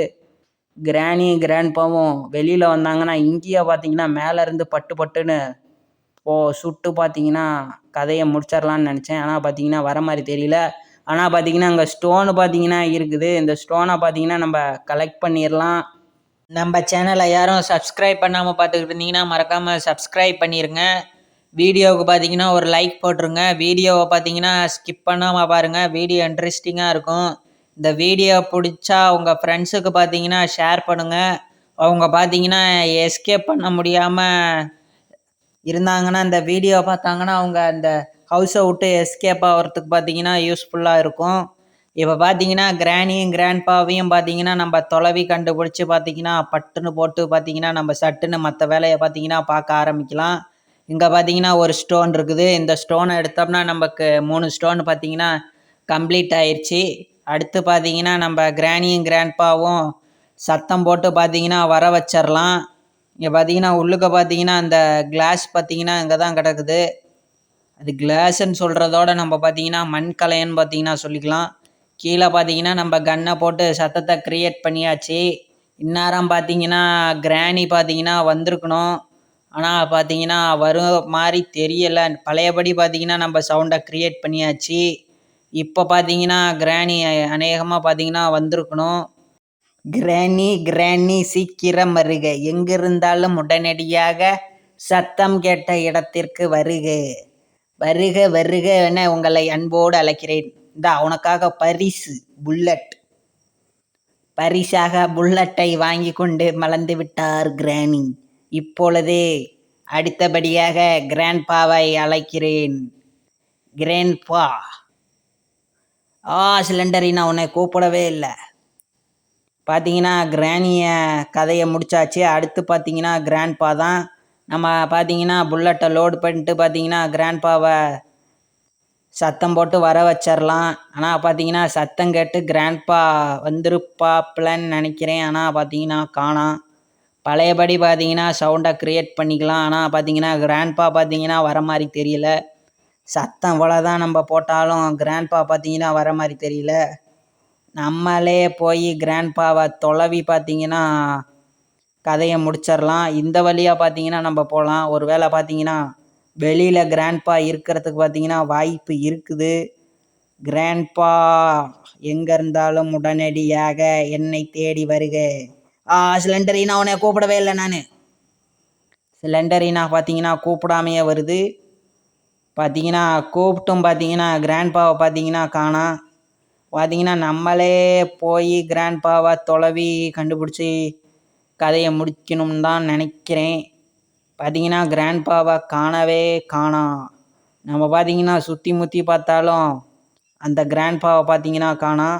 கிராணி கிராண்ட்பாவும் வெளியில் வந்தாங்கன்னா இங்கேயே பார்த்தீங்கன்னா மேலேருந்து பட்டு பட்டுன்னு சுட்டு பார்த்தீங்கன்னா கதையை முடிச்சிடலான்னு நினச்சேன். ஆனால் பார்த்தீங்கன்னா வர மாதிரி தெரியல. ஆனால் பார்த்தீங்கன்னா அங்கே ஸ்டோனு பார்த்தீங்கன்னா இருக்குது. இந்த ஸ்டோனை பார்த்தீங்கன்னா நம்ம கலெக்ட் பண்ணிடலாம். நம்ம சேனலை யாரும் சப்ஸ்கிரைப் பண்ணாமல் பார்த்துக்கிட்டு இருந்தீங்கன்னா மறக்காமல் சப்ஸ்கிரைப் பண்ணிடுங்க. வீடியோவுக்கு பார்த்தீங்கன்னா ஒரு லைக் போட்டுருங்க. வீடியோவை பார்த்தீங்கன்னா ஸ்கிப் பண்ணாமல் பாருங்கள். வீடியோ இன்ட்ரெஸ்டிங்காக இருக்கும். இந்த வீடியோ பிடிச்சா உங்கள் ஃப்ரெண்ட்ஸுக்கு பார்த்தீங்கன்னா ஷேர் பண்ணுங்கள். அவங்க பார்த்தீங்கன்னா எஸ்கேப் பண்ண முடியாமல் இருந்தாங்கன்னா இந்த வீடியோ பார்த்தாங்கன்னா அவங்க அந்த ஹவுஸை விட்டு எஸ்கேப் ஆகிறதுக்கு பார்த்தீங்கன்னா யூஸ்ஃபுல்லாக இருக்கும். இப்போ பார்த்தீங்கன்னா கிராணியும் கிராண்ட்பாவையும் பார்த்தீங்கன்னா நம்ம தொலைவி கண்டுபிடிச்சி பார்த்தீங்கன்னா பட்டுன்னு போட்டு பார்த்தீங்கன்னா நம்ம சட்டுன்னு மற்ற வேலையை பார்த்தீங்கன்னா பார்க்க ஆரம்பிக்கலாம். இங்கே பார்த்தீங்கன்னா ஒரு ஸ்டோன் இருக்குது. இந்த ஸ்டோனை எடுத்தோம்னா நமக்கு 3 ஸ்டோன் பார்த்தீங்கன்னா கம்ப்ளீட் ஆயிடுச்சு. அடுத்து பார்த்தீங்கன்னா நம்ம கிராணியும் கிராண்ட்பாவும் சத்தம் போட்டு பார்த்தீங்கன்னா வர வச்சிடலாம். இங்கே பார்த்தீங்கன்னா உள்ளுக்க பார்த்தீங்கன்னா அந்த கிளாஸ் பார்த்தீங்கன்னா இங்கே தான் கிடக்குது. அது கிளாஸ்ன்னு சொல்கிறதோட நம்ம பார்த்தீங்கன்னா மண்கலைன்னு பார்த்தீங்கன்னா சொல்லிக்கலாம். கீழே பார்த்தீங்கன்னா நம்ம கன்னை போட்டு சத்தத்தை க்ரியேட் பண்ணியாச்சு. இந்நேரம் பார்த்தீங்கன்னா கிராணி பார்த்தீங்கன்னா வந்திருக்கணும். ஆனால் பார்த்தீங்கன்னா வரும் மாதிரி தெரியலை. பழையபடி பார்த்தீங்கன்னா நம்ம சவுண்டை க்ரியேட் பண்ணியாச்சு. இப்போ பார்த்தீங்கன்னா கிராணி அநேகமாக பார்த்தீங்கன்னா வந்திருக்கணும். கிராணி கிராணி சீக்கிரம் வருக, எங்கிருந்தாலும் உடனடியாக சத்தம் கேட்ட இடத்திற்கு வருக. வருக வருக என உங்களை அன்போடு அழைக்கிறேன். இந்த உனக்காக பரிசு புல்லட். பரிசாக புல்லட்டை வாங்கி கொண்டு மலர்ந்து விட்டார் கிராணி. இப்பொழுதே அடுத்தபடியாக கிராண்ட்பாவை அழைக்கிறேன். கிராண்ட்பா. சிலிண்டரி, நான் உன்னை கூப்பிடவே இல்லை. பார்த்தீங்கன்னா கிராணியை கதையை முடிச்சாச்சு. அடுத்து பார்த்தீங்கன்னா கிராண்ட்பா தான். நம்ம பார்த்தீங்கன்னா புல்லட்டை லோடு பண்ணிட்டு பார்த்தீங்கன்னா கிராண்ட்பாவை சத்தம் போட்டு வர வச்சிடலாம். ஆனால் பார்த்தீங்கன்னா சத்தம் கேட்டு கிராண்ட்பா வந்துருப்பாப்லன்னு நினைக்கிறேன். ஆனால் பார்த்தீங்கன்னா காணோம். பழையபடி பார்த்தீங்கன்னா சவுண்டை க்ரியேட் பண்ணிக்கலாம். ஆனால் பார்த்தீங்கன்னா கிராண்ட்பா பார்த்தீங்கன்னா வர மாதிரி தெரியல. சத்தம் இவ்வளோதான் நம்ம போட்டாலும் கிராண்ட்பா பார்த்தீங்கன்னா வர மாதிரி தெரியல. நம்மளே போய் கிராண்ட்பாவை தொலைவி பார்த்தீங்கன்னா கதையை முடிச்சிடலாம். இந்த வழியாக பார்த்தீங்கன்னா நம்ம போகலாம். ஒரு வேளை பார்த்தீங்கன்னா வெளியில் கிராண்ட்பா இருக்கிறதுக்கு பார்த்தீங்கன்னா வாய்ப்பு இருக்குது. கிராண்ட்பா எங்கே இருந்தாலும் உடனடியாக என்னை தேடி வருக. சிலிண்டரினா உன்னை கூப்பிடவே இல்லை. நான் சிலிண்டரினா பார்த்தீங்கன்னா கூப்பிடாமையே வருது. பார்த்தீங்கன்னா கூப்பிட்டும் பார்த்தீங்கன்னா கிராண்ட்பாவை பார்த்தீங்கன்னா காணோம். பார்த்தீங்கன்னா நம்மளே போய் கிராண்ட்பாவை தொலைவி கண்டுபிடிச்சி கதையை முடிக்கணும்னு தான் நினைக்கிறேன். பார்த்தீங்கன்னா கிராண்ட்பாவை காணவே காணோம். நம்ம பார்த்தீங்கன்னா சுற்றி முற்றி பார்த்தாலும் அந்த கிராண்ட்பாவை பார்த்தீங்கன்னா காணோம்.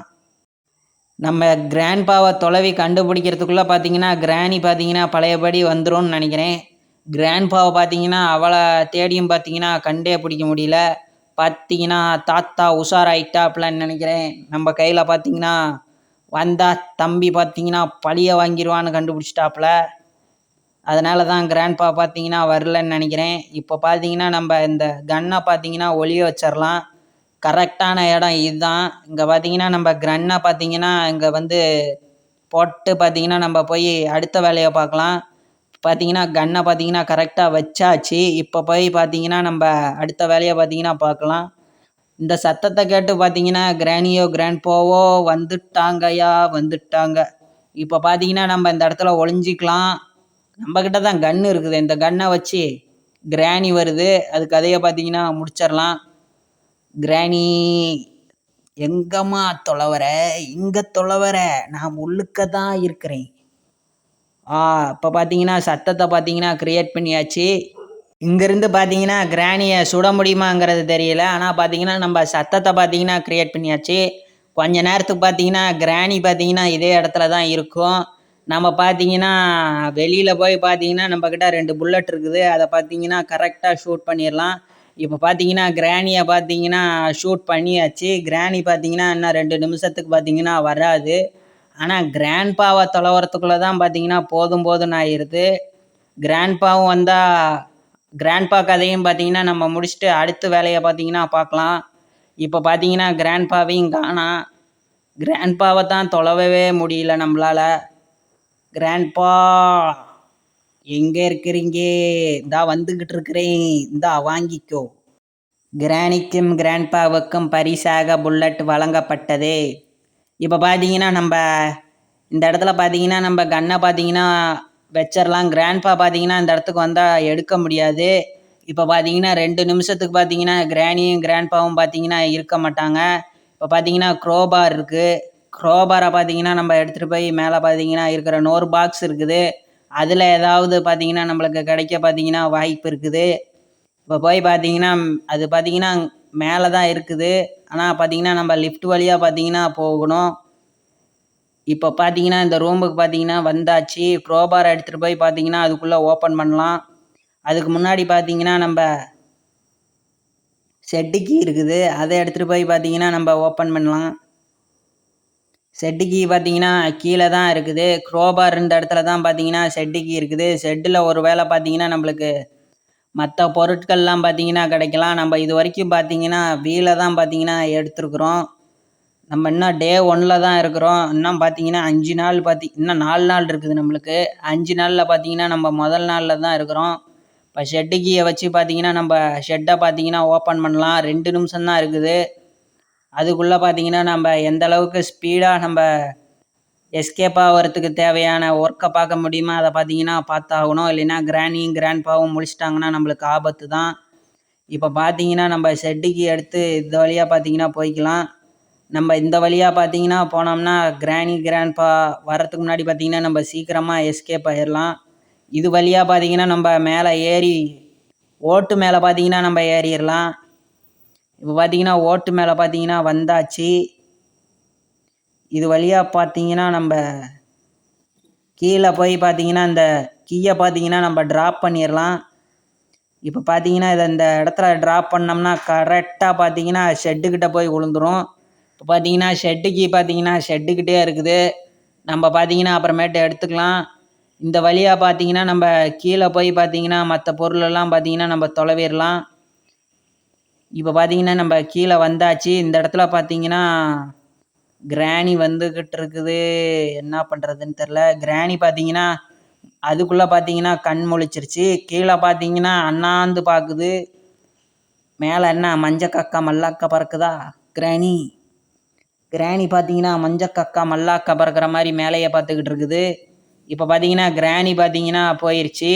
நம்ம கிராண்ட்பாவை தொலைவி கண்டுபிடிக்கிறதுக்குள்ளே பார்த்தீங்கன்னா கிராணி பார்த்தீங்கன்னா பழையபடி வந்துரும்னு நினைக்கிறேன். கிராண்ட்பாவை பார்த்தீங்கன்னா அவளை தேடியும் பார்த்தீங்கன்னா கண்டே பிடிக்க முடியல. பார்த்தீங்கன்னா தாத்தா உஷாராயிட்டாப்லன்னு நினைக்கிறேன். நம்ம கையில் பார்த்தீங்கன்னா வந்தா தம்பி பார்த்தீங்கன்னா பழிய வாங்கிடுவான்னு கண்டுபிடிச்சிட்டாப்புல. அதனால தான் கிராண்ட்பா பார்த்தீங்கன்னா வரலன்னு நினைக்கிறேன். இப்போ பார்த்தீங்கன்னா நம்ம இந்த கன்னை பார்த்தீங்கன்னா ஒளிய வச்சிடலாம். கரெக்டான இடம் இதுதான். இங்கே பார்த்தீங்கன்னா நம்ம கன்னை பார்த்தீங்கன்னா இங்கே வந்து போட்டு பார்த்தீங்கன்னா நம்ம போய் அடுத்த வேலையை பார்க்கலாம். பார்த்தீங்கன்னா கன்னை பார்த்தீங்கன்னா கரெக்டாக வச்சாச்சு. இப்போ போய் பார்த்தீங்கன்னா நம்ம அடுத்த வேலையை பார்த்தீங்கன்னா பார்க்கலாம். இந்த சத்தத்தை கேட்டு பார்த்தீங்கன்னா கிராணியோ கிராண்ட்பாவோ வந்துட்டாங்கய்யா, வந்துட்டாங்க. இப்போ பார்த்தீங்கன்னா நம்ம இந்த இடத்துல ஒளிஞ்சிக்கலாம். நம்மக்கிட்ட தான் கன்று இருக்குது. இந்த கன்னை வச்சு கிராணி வருது, அது கதையை பார்த்தீங்கன்னா முடிச்சிடலாம். கிராணி எங்கம்மா தொலைவர? இங்கே தொலைவர, நான் உள்ளுக்க தான் இருக்கிறேன். இப்போ பார்த்தீங்கன்னா சத்தத்தை பார்த்தீங்கன்னா க்ரியேட் பண்ணியாச்சு. இங்கேருந்து பார்த்தீங்கன்னா கிராணியை சுட முடியுமாங்கிறது தெரியல. ஆனால் பார்த்தீங்கன்னா நம்ம சத்தத்தை பார்த்தீங்கன்னா க்ரியேட் பண்ணியாச்சு. கொஞ்ச நேரத்துக்கு பார்த்தீங்கன்னா கிராணி பார்த்தீங்கன்னா இதே இடத்துல தான் இருக்கும். நம்ம பார்த்தீங்கன்னா வெளியில் போய் பார்த்தீங்கன்னா நம்மக்கிட்ட 2 புல்லட் இருக்குது. அதை பார்த்தீங்கன்னா கரெக்டாக ஷூட் பண்ணிடலாம். இப்போ பார்த்தீங்கன்னா கிராணியை பார்த்தீங்கன்னா ஷூட் பண்ணியாச்சு. கிராணி பார்த்தீங்கன்னா இன்னும் 2 நிமிஷத்துக்கு பார்த்தீங்கன்னா வராது. ஆனால் கிராண்ட்பாவை தொலைவரத்துக்குள்ளே தான் பார்த்தீங்கன்னா போதும்னு ஆயிடுது. கிராண்ட்பாவும் வந்தால் கிராண்ட்பா கதையும் பார்த்தீங்கன்னா நம்ம முடிச்சுட்டு அடுத்த வேலையை பார்த்தீங்கன்னா பார்க்கலாம். இப்போ பார்த்தீங்கன்னா கிராண்ட்பாவையும் காணோம். கிராண்ட்பாவை தான் தொலைவவே முடியல நம்மளால். கிராண்ட்பா எங்கே இருக்கிறீங்க? இந்தா வந்துக்கிட்டு இருக்கிறேன், இந்தா வாங்கிக்கோ. கிராணிக்கும் கிராண்ட்பாவுக்கும் பரிசாக புல்லட் வழங்கப்பட்டது. இப்போ பார்த்தீங்கன்னா நம்ம இந்த இடத்துல பார்த்தீங்கன்னா நம்ம கன்னை பார்த்தீங்கன்னா வச்சிடலாம். கிராண்ட்பா பார்த்தீங்கன்னா இந்த இடத்துக்கு வந்தால் எடுக்க முடியாது. இப்போ பார்த்தீங்கன்னா 2 நிமிஷத்துக்கு பார்த்தீங்கன்னா கிராணியும் கிராண்ட்பாவும் பார்த்தீங்கன்னா இருக்க மாட்டாங்க. இப்போ பார்த்தீங்கன்னா க்ரோபார் இருக்குது. க்ரோபாரை பார்த்தீங்கன்னா நம்ம எடுத்துகிட்டு போய் மேலே பார்த்தீங்கன்னா இருக்கிற நோர் பாக்ஸ் இருக்குது, அதில் ஏதாவது பார்த்தீங்கன்னா நம்மளுக்கு கிடைக்க பார்த்தீங்கன்னா வாய்ப்பு இருக்குது. இப்போ போய் பார்த்தீங்கன்னா அது பார்த்தீங்கன்னா மேலே தான் இருக்குது, ஆனால் பார்த்தீங்கன்னா நம்ம லிஃப்ட் வழியாக பார்த்தீங்கன்னா போகணும். இப்போ பார்த்தீங்கன்னா இந்த ரூமுக்கு பார்த்தீங்கன்னா வந்தாச்சு. க்ரோபாரை எடுத்துகிட்டு போய் பார்த்தீங்கன்னா அதுக்குள்ளே ஓப்பன் பண்ணலாம். அதுக்கு முன்னாடி பார்த்தீங்கன்னா நம்ம ஷெட்டு கீ இருக்குது, அதை எடுத்துகிட்டு போய் பார்த்தீங்கன்னா நம்ம ஓப்பன் பண்ணலாம். ஷெட்டு கீ பார்த்தீங்கன்னா கீழே தான் இருக்குது. க்ரோபார் இருந்த இடத்துல தான் பார்த்தீங்கன்னா ஷெட்டு கீ இருக்குது. ஷெட்டில் ஒரு வேளை பார்த்தீங்கன்னா நம்மளுக்கு மற்ற பொருட்கள்லாம் பார்த்தீங்கன்னா கிடைக்கலாம். நம்ம இது வரைக்கும் பார்த்தீங்கன்னா வீலை தான் பார்த்தீங்கன்னா எடுத்துருக்குறோம். நம்ம இன்னும் டே 1ல் தான் இருக்கிறோம். இன்னும் பார்த்தீங்கன்னா 5 நாள் இன்னும் 4 நாள் இருக்குது நம்மளுக்கு. 5 நாளில் பார்த்தீங்கன்னா நம்ம முதல் நாளில் தான் இருக்கிறோம். இப்போ ஷெட்டு கீயை வச்சு பார்த்தீங்கன்னா நம்ம ஷெட்டை பார்த்தீங்கன்னா ஓப்பன் பண்ணலாம். 2 நிமிஷம் தான் இருக்குது. அதுக்குள்ளே பார்த்தீங்கன்னா நம்ம எந்த அளவுக்கு ஸ்பீடாக நம்ம எஸ்கேப் ஆகிறதுக்கு தேவையான ஒர்க்கை பார்க்க முடியுமோ அதை பார்த்தீங்கன்னா பார்த்தாகணும். இல்லைன்னா கிராண்டியும் கிராண்ட்பாவும் முழிச்சிட்டாங்கன்னா நம்மளுக்கு ஆபத்து தான். இப்போ பார்த்தீங்கன்னா நம்ம ஷெட்டு கீ எடுத்து இந்த வழியாக பார்த்தீங்கன்னா போய்க்கலாம். நம்ம இந்த வழியாக பார்த்தீங்கன்னா போனோம்னா கிராணி கிராண்ட்பா வரத்துக்கு முன்னாடி பார்த்தீங்கன்னா நம்ம சீக்கிரமாக எஸ்கேப் ஆயிடலாம். இது வழியாக பார்த்தீங்கன்னா நம்ம மேலே ஏறி ஓட்டு மேலே பார்த்தீங்கன்னா நம்ம ஏறிடலாம். இப்போ பார்த்தீங்கன்னா ஓட்டு மேலே பார்த்தீங்கன்னா வந்தாச்சு. இது வழியாக பார்த்தீங்கன்னா நம்ம கீழே போய் பார்த்தீங்கன்னா இந்த கீயை பார்த்தீங்கன்னா நம்ம ட்ராப் பண்ணிடலாம். இப்போ பார்த்தீங்கன்னா இதை இந்த இடத்துல ட்ராப் பண்ணோம்னா கரெக்டாக பார்த்தீங்கன்னா ஷெட்டுக்கிட்ட போய் விழுந்துரும். இப்போ பார்த்தீங்கன்னா ஷெட்டு கீ பார்த்தீங்கன்னா ஷெட்டுக்கிட்டே இருக்குது. நம்ம பார்த்தீங்கன்னா அப்புறமேட்டு எடுத்துக்கலாம். இந்த வழியாக பார்த்தீங்கன்னா நம்ம கீழே போய் பார்த்தீங்கன்னா மற்ற பொருளெல்லாம் பார்த்தீங்கன்னா நம்ம தொலைவிடலாம். இப்போ பார்த்தீங்கன்னா நம்ம கீழே வந்தாச்சு. இந்த இடத்துல பார்த்தீங்கன்னா கிராணி வந்துக்கிட்டு இருக்குது. என்ன பண்ணுறதுன்னு தெரில. கிராணி பார்த்தீங்கன்னா அதுக்குள்ளே பார்த்தீங்கன்னா கண் முழிச்சிருச்சு. கீழே பார்த்தீங்கன்னா அண்ணாந்து பார்க்குது. மேலே என்ன மஞ்சக்கக்கா மல்லாக்கா பறக்குதா? கிராணி பார்த்தீங்கன்னா மஞ்சக்கக்கா மல்லாக்கா பறக்கிற மாதிரி மேலேயே பார்த்துக்கிட்டு இருக்குது. இப்போ பார்த்தீங்கன்னா கிராணி பார்த்தீங்கன்னா போயிடுச்சு.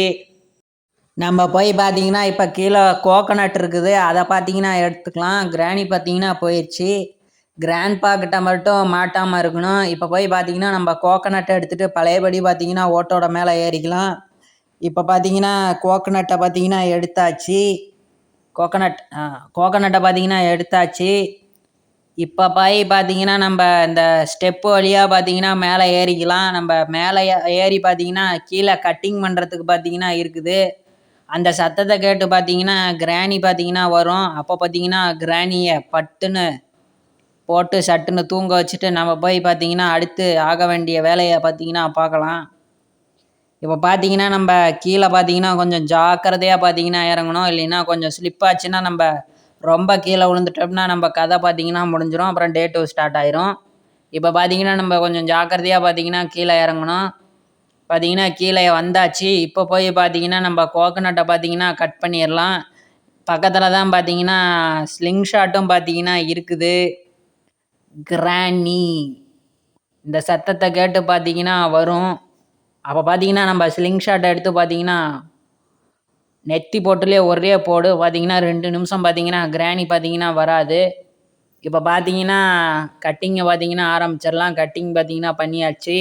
நம்ம போய் பார்த்தீங்கன்னா இப்போ கீழே கோகனட் இருக்குது, அதை பார்த்தீங்கன்னா எடுத்துக்கலாம். கிராணி பார்த்தீங்கன்னா போயிடுச்சு. கிராண்ட்பா கிட்ட மட்டும் மாட்டாமல் இருக்கணும். இப்போ போய் பார்த்தீங்கன்னா நம்ம கோகனட்டை எடுத்துகிட்டு பழையபடி பார்த்தீங்கன்னா ஓட்டோட மேலே ஏறிக்கலாம். இப்போ பார்த்தீங்கன்னா கோகனட்டை பார்த்தீங்கன்னா எடுத்தாச்சு. கோகனட்டை பார்த்தீங்கன்னா எடுத்தாச்சு. இப்போ போய் பார்த்தீங்கன்னா நம்ம இந்த ஸ்டெப்பு வழியாக பார்த்தீங்கன்னா மேலே ஏறிக்கலாம். நம்ம மேலே ஏறி பார்த்தீங்கன்னா கீழே கட்டிங் பண்ணுறதுக்கு பார்த்தீங்கன்னா இருக்குது. அந்த சத்தத்தை கேட்டு பார்த்தீங்கன்னா கிராணி பார்த்தீங்கன்னா வரும். அப்போ பார்த்தீங்கன்னா கிராணியை பட்டுன்னு போட்டு சட்டுன்னு தூங்க வச்சுட்டு நம்ம போய் பார்த்தீங்கன்னா அடுத்து ஆக வேண்டிய வேலையை பார்த்தீங்கன்னா பார்க்கலாம். இப்போ பார்த்தீங்கன்னா நம்ம கீழே பார்த்தீங்கன்னா கொஞ்சம் ஜாக்கிரதையாக பார்த்தீங்கன்னா இறங்கணும். இல்லைன்னா கொஞ்சம் ஸ்லிப் ஆச்சுன்னா நம்ம ரொம்ப கீழே விழுந்துட்டோம்னா நம்ம கதை பார்த்தீங்கன்னா முடிஞ்சிடும். அப்புறம் டே 2 ஸ்டார்ட் ஆயிரும். இப்போ பார்த்தீங்கன்னா நம்ம கொஞ்சம் ஜாக்கிரதையாக பார்த்தீங்கன்னா கீழே இறங்கணும். பார்த்தீங்கன்னா கீழே வந்தாச்சு. இப்போ போய் பார்த்தீங்கன்னா நம்ம கோகனட்டை பார்த்தீங்கன்னா கட் பண்ணிடலாம். பக்கத்தில் தான் பார்த்தீங்கன்னா ஸ்லிங் ஷாட்டும் பார்த்தீங்கன்னா இருக்குது. கிராணி இந்த சத்தத்தை கேட்டு பார்த்தீங்கன்னா வரும். அப்போ பார்த்தீங்கன்னா நம்ம ஸ்லிங் ஷாட்டை எடுத்து பார்த்தீங்கன்னா நெத்தி போட்டுலேயே ஒரே போடு. பார்த்தீங்கன்னா 2 நிமிஷம் பார்த்தீங்கன்னா கிராணி பார்த்தீங்கன்னா வராது. இப்போ பார்த்தீங்கன்னா கட்டிங்கை பார்த்தீங்கன்னா ஆரம்பிச்சிடலாம். கட்டிங் பார்த்தீங்கன்னா பண்ணியாச்சு.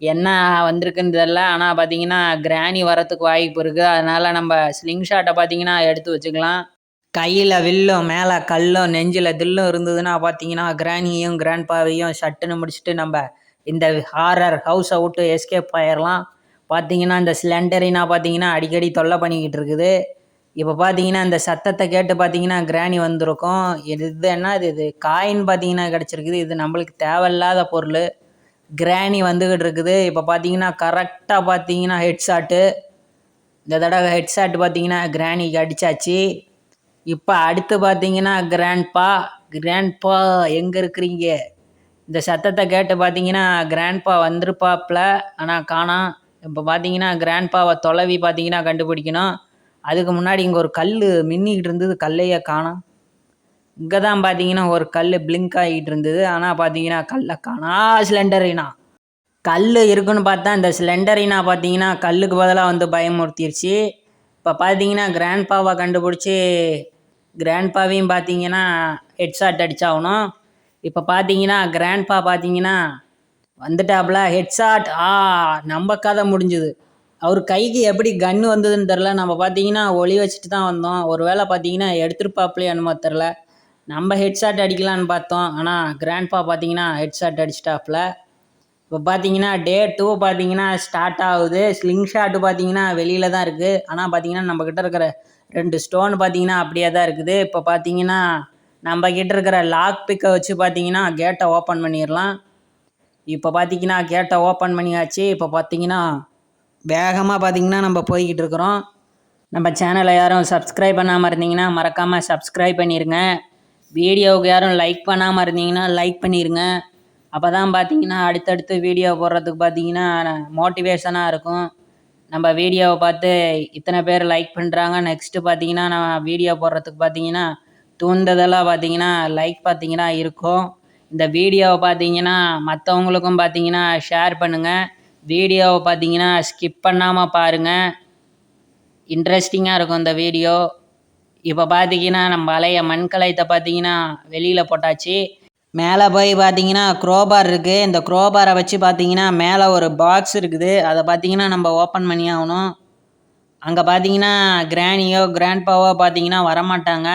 என்ன வந்திருக்குன்னு தெரில, ஆனால் பார்த்தீங்கன்னா கிராணி வரத்துக்கு வாய்ப்பு இருக்குது. அதனால் நம்ம ஸ்லிங் ஷாட்டை பார்த்தீங்கன்னா எடுத்து வச்சுக்கலாம். கையில் வில்லும் மேலே கல்லும் நெஞ்சில் தில்லும் இருந்ததுன்னா பார்த்தீங்கன்னா கிராணியையும் கிராண்ட்பாவையும் சட்டுன்னு முடிச்சுட்டு நம்ம இந்த ஹாரர் ஹவுஸை விட்டு எஸ்கேப் ஆயிடலாம். பார்த்தீங்கன்னா இந்த ஸ்லெண்டரினா பார்த்தீங்கன்னா அடிக்கடி தொல்லை பண்ணிக்கிட்டு இருக்குது. இப்போ பார்த்தீங்கன்னா இந்த சத்தத்தை கேட்டு பார்த்தீங்கன்னா கிராணி வந்திருக்கும். இது என்ன இது காயின் பார்த்தீங்கன்னா கிடச்சிருக்குது. இது நம்மளுக்கு தேவையில்லாத பொருள். கிராணி வந்துக்கிட்டு இருக்குது. இப்போ பார்த்தீங்கன்னா கரெக்டாக பார்த்தீங்கன்னா ஹெட்ஷாட்டு. இந்த தடவை ஹெட்ஷாட்டு பார்த்தீங்கன்னா கிராணிக்கு அடித்தாச்சு. இப்போ அடுத்து பார்த்தீங்கன்னா கிராண்ட்பா எங்கே இருக்கிறீங்க? இந்த சத்தத்தை கேட்டு பார்த்தீங்கன்னா கிராண்ட்பா வந்திருப்பாப்புல, ஆனால் காணோம். இப்போ பார்த்தீங்கன்னா கிராண்ட்பாவை தொலைவி பார்த்தீங்கன்னா கண்டுபிடிக்கணும். அதுக்கு முன்னாடி இங்கே ஒரு கல் மின்னிக்கிட்டு இருந்தது, கல்லையே காணோம். இங்கே தான் பார்த்தீங்கன்னா ஒரு கல் பிளிங்க் ஆகிட்டு இருந்தது, ஆனால் பார்த்தீங்கன்னா கல்லை காணோம். ஸ்லெண்டரினா கல் இருக்குன்னு பார்த்தா இந்த ஸ்லெண்டரினா பார்த்தீங்கன்னா கல்லுக்கு பதிலாக வந்து பயமுறுத்திடுச்சு. இப்போ பார்த்தீங்கன்னா கிராண்ட்பாவை கண்டுபிடிச்சி கிராண்ட்பாவையும் பார்த்தீங்கன்னா ஹெட்ஷாட் அடிச்சாகணும். இப்போ பார்த்தீங்கன்னா கிராண்ட்பா பார்த்தீங்கன்னா வந்துட்டாப்புல ஹெட்ஷாட். நம்ம கதை முடிஞ்சுது. அவர் கைக்கு எப்படி கன்று வந்ததுன்னு தெரில. நம்ம பார்த்தீங்கன்னா ஒளி வச்சுட்டு தான் வந்தோம். ஒரு வேளை பார்த்தீங்கன்னா எடுத்துருப்பாப்புலையே என்னமோ தெரில. நம்ம ஹெட்ஷாட் அடிக்கலான்னு பார்த்தோம். ஆனால் கிராண்ட்பா பார்த்தீங்கன்னா ஹெட்ஷாட் அடிச்சிட்டாப்புல. இப்போ பார்த்தீங்கன்னா டே 2 பார்த்தீங்கன்னா ஸ்டார்ட் ஆகுது. ஸ்லிங் ஷாட்டு பார்த்தீங்கன்னா வெளியில தான் இருக்குது. ஆனால் பார்த்தீங்கன்னா நம்மக்கிட்ட இருக்கிற 2 ஸ்டோன் பார்த்தீங்கன்னா அப்படியே தான் இருக்குது. இப்போ பார்த்தீங்கன்னா நம்மக்கிட்ட இருக்கிற லாக் பிக்கை வச்சு பார்த்தீங்கன்னா கேட்டை ஓப்பன் பண்ணிடலாம். இப்போ பார்த்தீங்கன்னா கேட்டை ஓப்பன் பண்ணியாச்சு. இப்போ பார்த்தீங்கன்னா வேகமாக பார்த்தீங்கன்னா நம்ம போய்கிட்டு இருக்கிறோம். நம்ம சேனலை யாரும் சப்ஸ்கிரைப் பண்ணாமல் இருந்தீங்கன்னா மறக்காமல் சப்ஸ்கிரைப் பண்ணிடுங்க. வீடியோவுக்கு யாரும் லைக் பண்ணாமல் இருந்தீங்கன்னா லைக் பண்ணிடுங்க. அப்போ தான் பார்த்தீங்கன்னா அடுத்தடுத்து வீடியோ போடுறதுக்கு பார்த்தீங்கன்னா மோட்டிவேஷனாக இருக்கும். நம்ம வீடியோவை பார்த்து இத்தனை பேர் லைக் பண்ணுறாங்க, நெக்ஸ்ட்டு பார்த்தீங்கன்னா நான் வீடியோ போடுறதுக்கு பார்த்தீங்கன்னா தூண்டுதலாக பார்த்தீங்கன்னா லைக் பார்த்தீங்கன்னா இருக்கும். இந்த வீடியோவை பார்த்தீங்கன்னா மற்றவங்களுக்கும் பார்த்தீங்கன்னா ஷேர் பண்ணுங்கள். வீடியோவை பார்த்தீங்கன்னா ஸ்கிப் பண்ணாமல் பாருங்கள். இன்ட்ரெஸ்டிங்காக இருக்கும் இந்த வீடியோ. இப்போ பார்த்தீங்கன்னா நம்ம பழைய மண்கலயத்தை பார்த்தீங்கன்னா வெளியில் போட்டாச்சு. மேலே போய் பார்த்தீங்கன்னா க்ரோபார் இருக்குது. இந்த க்ரோபாரை வச்சு பார்த்தீங்கன்னா மேலே ஒரு பாக்ஸ் இருக்குது. அதை பார்த்தீங்கன்னா நம்ம ஓப்பன் பண்ணி ஆகணும். அங்கே பார்த்தீங்கன்னா கிராணியோ கிராண்ட்பாவோ பார்த்தீங்கன்னா வரமாட்டாங்க.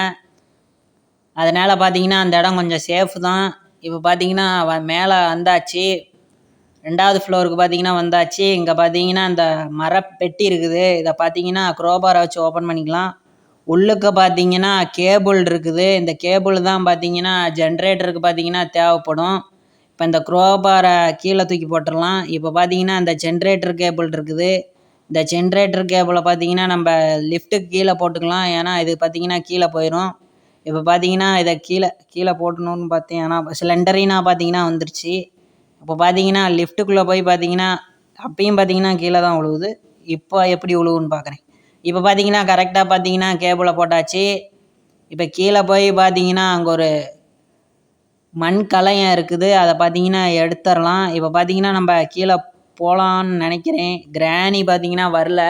அதனால் பார்த்தீங்கன்னா அந்த இடம் கொஞ்சம் சேஃப் தான். இப்போ பார்த்தீங்கன்னா மேலே வந்தாச்சு. 2வது ஃப்ளோருக்கு பார்த்தீங்கன்னா வந்தாச்சு. இங்கே பார்த்தீங்கன்னா அந்த மரப்பெட்டி இருக்குது. இதை பார்த்தீங்கன்னா க்ரோபாரை வச்சு ஓப்பன் பண்ணிக்கலாம். உள்ளுக்க பார்த்தீங்கன்னா கேபிள் இருக்குது. இந்த கேபிள் தான் பார்த்தீங்கன்னா ஜென்ரேட்டருக்கு பார்த்தீங்கன்னா தேவைப்படும். இப்போ இந்த க்ரோபாரை கீழே தூக்கி போட்டுடலாம். இப்போ பார்த்தீங்கன்னா இந்த ஜென்ரேட்டர் கேபிள் இருக்குது. இந்த ஜென்ரேட்டர் கேபிளை பார்த்தீங்கன்னா நம்ம லிஃப்ட்டுக்கு கீழே போட்டுக்கலாம். ஏன்னா இது பார்த்தீங்கன்னா கீழே போயிடும். இப்போ பார்த்தீங்கன்னா இதை கீழே போட்டணும்னு பார்த்தீங்கன்னா சிலிண்டரினா பார்த்தீங்கன்னா வந்துருச்சு. இப்போ பார்த்தீங்கன்னா லிஃப்ட்டுக்குள்ளே போய் பார்த்தீங்கன்னா அப்பயும் பார்த்தீங்கன்னா கீழே தான் விழுவுது. இப்போ எப்படி விழுவுன்னு பார்க்குறேன். இப்போ பார்த்தீங்கன்னா கரெக்டாக பார்த்தீங்கன்னா கேபிளை போட்டாச்சு. இப்போ கீழே போய் பார்த்தீங்கன்னா அங்கே ஒரு மண் கலயம் இருக்குது. அதை பார்த்தீங்கன்னா எடுத்துடலாம். இப்போ பார்த்தீங்கன்னா நம்ம கீழே போகலான்னு நினைக்கிறேன். கிராணி பார்த்தீங்கன்னா வரல.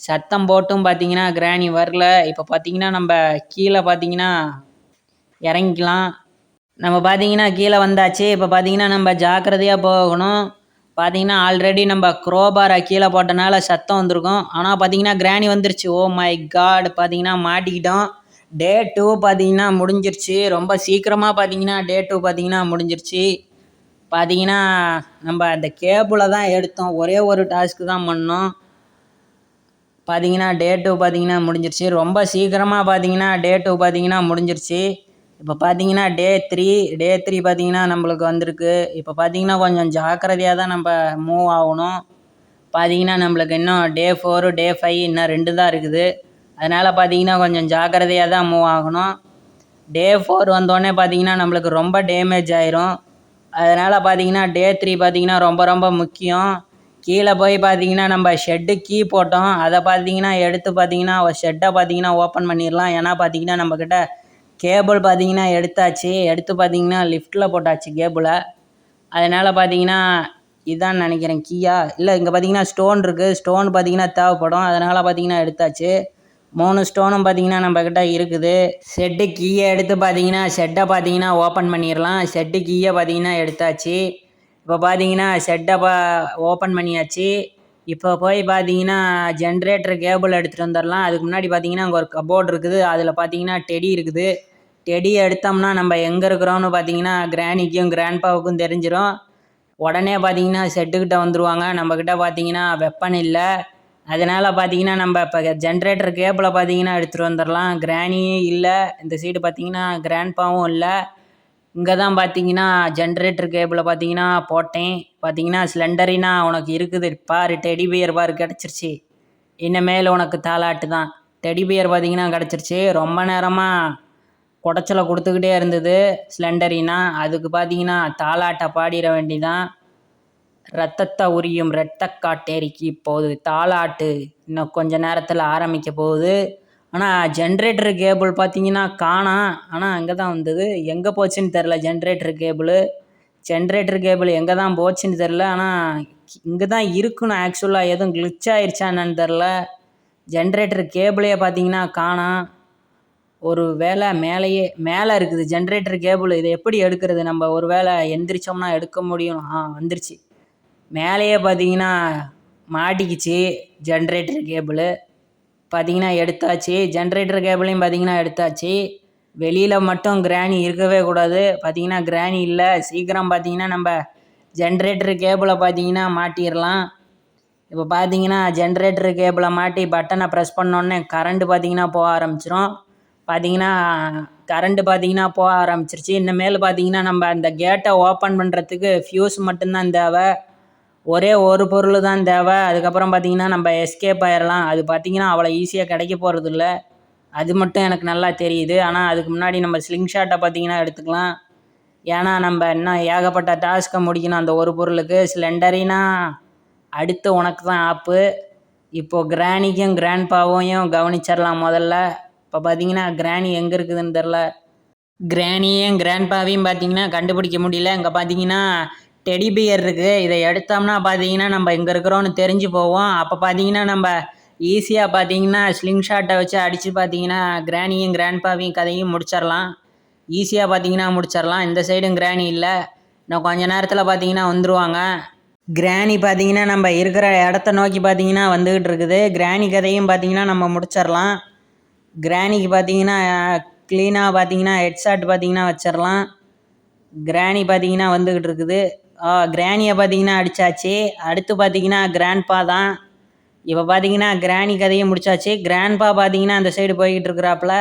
சத்தம் போட்டும் பார்த்தீங்கன்னா கிராணி வரல. இப்போ பார்த்தீங்கன்னா நம்ம கீழே பார்த்தீங்கன்னா இறங்கிக்கலாம். நம்ம பார்த்தீங்கன்னா கீழே வந்தாச்சு. இப்போ பார்த்தீங்கன்னா நம்ம ஜாக்கிரதையாக போகணும். பார்த்தீங்கன்னா ஆல்ரெடி நம்ம க்ரோபாரை கீழே போட்டனால சத்தம் வந்திருக்கும். ஆனால் பார்த்தீங்கன்னா கிராணி வந்துருச்சு. Oh my god! பார்த்தீங்கன்னா மாட்டிக்கிட்டோம். டே 2 பார்த்தீங்கன்னா முடிஞ்சிருச்சு. ரொம்ப சீக்கிரமாக பார்த்தீங்கன்னா டே 2 பார்த்தீங்கன்னா முடிஞ்சிருச்சு. பார்த்தீங்கன்னா நம்ம அந்த கேபிளை தான் எடுத்தோம். ஒரே ஒரு டாஸ்க்கு தான் பண்ணோம். பார்த்தீங்கன்னா டே 2 பார்த்தீங்கன்னா முடிஞ்சிருச்சு. ரொம்ப சீக்கிரமாக பார்த்தீங்கன்னா டே 2 பார்த்தீங்கன்னா முடிஞ்சிருச்சு. இப்போ பார்த்தீங்கன்னா டே 3 பார்த்தீங்கன்னா நம்மளுக்கு வந்திருக்கு. இப்போ பார்த்தீங்கன்னா கொஞ்சம் ஜாக்கிரதையாக தான் நம்ம மூவ் ஆகணும். பார்த்தீங்கன்னா நம்மளுக்கு இன்னும் டே 4 டே 5 இன்னும் 2 தான் இருக்குது. அதனால் பார்த்தீங்கன்னா கொஞ்சம் ஜாக்கிரதையாக தான் மூவ் ஆகணும். டே 4 வந்தோடனே பார்த்தீங்கன்னா நம்மளுக்கு ரொம்ப டேமேஜ் ஆயிரும். அதனால் பார்த்தீங்கன்னா டே 3 பார்த்தீங்கன்னா ரொம்ப ரொம்ப முக்கியம். கீழே போய் பார்த்தீங்கன்னா நம்ம ஷெட்டு கீ போட்டோம். அதை பார்த்தீங்கன்னா எடுத்து பார்த்தீங்கன்னா ஷெட்டை பார்த்தீங்கன்னா ஓப்பன் பண்ணிடலாம். ஏன்னா பார்த்தீங்கன்னா நம்மக்கிட்ட கேபிள் பார்த்தீங்கன்னா எடுத்தாச்சு. எடுத்து பார்த்தீங்கன்னா லிஃப்ட்டில் போட்டாச்சு கேபிளை. அதனால் பார்த்தீங்கன்னா இதான் நினைக்கிறேன் கீயா இல்லை. இங்கே பார்த்தீங்கன்னா ஸ்டோன் இருக்குது. ஸ்டோன் பார்த்தீங்கன்னா தேவைப்படும். அதனால் பார்த்தீங்கன்னா எடுத்தாச்சு. 3 ஸ்டோனும் பார்த்தீங்கன்னா நம்மக்கிட்ட இருக்குது. ஷெட்டு கீயை எடுத்து பார்த்தீங்கன்னா ஷெட்டை பார்த்தீங்கன்னா ஓப்பன் பண்ணிடலாம். ஷெட்டு கீயை பார்த்தீங்கன்னா எடுத்தாச்சு. இப்போ பார்த்தீங்கன்னா ஷெட்டை ஓப்பன் பண்ணியாச்சு. இப்போ போய் பார்த்தீங்கன்னா ஜென்ரேட்டர் கேபிள் எடுத்துகிட்டு வந்துடலாம். அதுக்கு முன்னாடி பார்த்தீங்கன்னா அங்கே ஒரு கபோர்டு இருக்குது. அதில் பார்த்தீங்கன்னா டெடி இருக்குது. டெடியை எடுத்தோம்னா நம்ம எங்கே இருக்கிறோன்னு பார்த்தீங்கன்னா கிராணிக்கும் கிராண்ட்பாவுக்கும் தெரிஞ்சிடும். உடனே பார்த்தீங்கன்னா ஷெட்டுக்கிட்ட வந்துடுவாங்க. நம்மக்கிட்ட பார்த்தீங்கன்னா வெப்பன் இல்லை. அதனால் பார்த்தீங்கன்னா நம்ம இப்போ ஜென்ரேட்டர் கேபிளை பார்த்தீங்கன்னா எடுத்துகிட்டு வந்துடலாம். கிராணியும் இல்லை. இந்த சைடு பார்த்தீங்கன்னா கிராண்ட்பாவும் இல்லை. இங்கே தான் பார்த்தீங்கன்னா ஜென்ரேட்டர் கேபிளை பார்த்தீங்கன்னா போட்டேன். பார்த்தீங்கன்னா சிலிண்டரினா உனக்கு இருக்குது பாரு. டெடி பியர் பாரு கிடச்சிருச்சு. இனிமேல் உனக்கு தாலாட்டு தான். டெடி பியர் பார்த்தீங்கன்னா கிடச்சிருச்சு. ரொம்ப நேரமாக குடைச்சலை கொடுத்துக்கிட்டே இருந்தது சிலிண்டரினா. அதுக்கு பார்த்தீங்கன்னா தாலாட்டை பாடிட வேண்டிதான். ரத்தத்தை உரியும் இரத்தக்காட்டேரிக்கு இப்போது தாலாட்டு இன்னும் கொஞ்ச நேரத்தில் ஆரம்பிக்க போகுது. ஆனால் ஜென்ரேட்டர் கேபிள் பார்த்தீங்கன்னா காணோம். ஆனால் அங்கே தான் வந்தது. எங்கே போச்சுன்னு தெரில ஜென்ரேட்டர் கேபிள். ஜென்ரேட்டர் கேபிள் எங்கே தான் போச்சுன்னு தெரில. ஆனால் இங்கே தான் இருக்கணும் ஆக்சுவலாக. எதுவும் கிளிச் ஆயிடுச்சா என்னன்னு தெரில. ஜென்ரேட்டர் கேபிளையே பார்த்தீங்கன்னா காணோம். ஒரு வேளை மேலே இருக்குது ஜென்ரேட்டர் கேபிள். இதை எப்படி எடுக்கிறது? நம்ம ஒரு வேளை எந்திரிச்சோம்னா எடுக்க முடியும். வந்துருச்சு. மேலேயே பார்த்தீங்கன்னா மாட்டிக்கிச்சு ஜென்ரேட்டர் கேபிள். பார்த்தீங்கன்னா எடுத்தாச்சு. ஜென்ரேட்டர் கேபிளையும் பார்த்தீங்கன்னா எடுத்தாச்சு. வெளியில் மட்டும் கிராணி இருக்கவே கூடாது. பார்த்தீங்கன்னா கிராணி இல்லை. சீக்கிரம் பார்த்தீங்கன்னா நம்ம ஜென்ரேட்டர் கேபிளை பார்த்தீங்கன்னா மாட்டிடலாம். இப்போ பார்த்தீங்கன்னா ஜென்ரேட்டர் கேபிளை மாட்டி பட்டனை ப்ரெஸ் பண்ணோடனே கரண்ட்டு பார்த்தீங்கன்னா போக ஆரம்பிச்சிரும். பார்த்தீங்கன்னா கரண்ட்டு பார்த்தீங்கன்னா போக ஆரம்பிச்சிருச்சு. இனிமேல் பார்த்தீங்கன்னா நம்ம அந்த கேட்டை ஓப்பன் பண்ணுறதுக்கு ஃப்யூஸ் மட்டும்தான் தேவை. ஒரே ஒரு பொருள் தான் தேவை. அதுக்கப்புறம் பார்த்தீங்கன்னா நம்ம எஸ்கேப் ஆயிடலாம். அது பார்த்தீங்கன்னா அவ்வளோ ஈஸியாக கிடைக்க போகிறதில்ல. அது மட்டும் எனக்கு நல்லா தெரியுது. ஆனால் அதுக்கு முன்னாடி நம்ம ஸ்லிங் ஷாட்டை பார்த்தீங்கன்னா எடுத்துக்கலாம். ஏன்னா நம்ம இன்னும் ஏகப்பட்ட டாஸ்க்கை முடிக்கணும் அந்த ஒரு பொருளுக்கு. ஸ்லெண்டரினா அடுத்து உனக்கு தான் ஆப்பு. இப்போது கிராணிக்கும் கிராண்ட்பாவையும் கவனிச்சிடலாம் முதல்ல. இப்போ பார்த்தீங்கன்னா கிராணி எங்கே இருக்குதுன்னு தெரில. கிராணியும் கிராண்ட்பாவையும் பார்த்தீங்கன்னா கண்டுபிடிக்க முடியல. இங்கே பார்த்தீங்கன்னா டெடி பியர் இருக்குது. இதை எடுத்தோம்னா பார்த்தீங்கன்னா நம்ம எங்கே இருக்கிறோன்னு தெரிஞ்சு போவோம். அப்போ பார்த்தீங்கன்னா நம்ம ஈஸியாக பார்த்தீங்கன்னா ஸ்லிங் ஷாட்டை வச்சு அடித்து பார்த்தீங்கன்னா கிராணியும் கிராண்ட்பாவையும் கதையும் முடிச்சிடலாம். ஈஸியாக பார்த்தீங்கன்னா முடிச்சிடலாம். இந்த சைடும் கிராணி இல்லை. இன்னும் கொஞ்ச நேரத்தில் பார்த்தீங்கன்னா வந்துடுவாங்க. கிராணி பார்த்தீங்கன்னா நம்ம இருக்கிற இடத்த நோக்கி பார்த்தீங்கன்னா வந்துக்கிட்டு இருக்குது. கிராணி கதையும் பார்த்தீங்கன்னா நம்ம முடிச்சிடலாம். கிராணிக்கு பார்த்தீங்கன்னா க்ளீனாக பார்த்தீங்கன்னா ஹெட்ஷாட் பார்த்தீங்கன்னா வச்சிடலாம். கிராணி பார்த்தீங்கன்னா வந்துக்கிட்டு இருக்குது. கிராணியை பார்த்தீங்கன்னா அடித்தாச்சு. அடுத்து பார்த்தீங்கன்னா கிராண்ட்பா தான். இப்போ பார்த்தீங்கன்னா கிராணி கதையை முடிச்சாச்சு. கிராண்ட்பா பார்த்தீங்கன்னா அந்த சைடு போய்கிட்டு இருக்கிறாப்புல.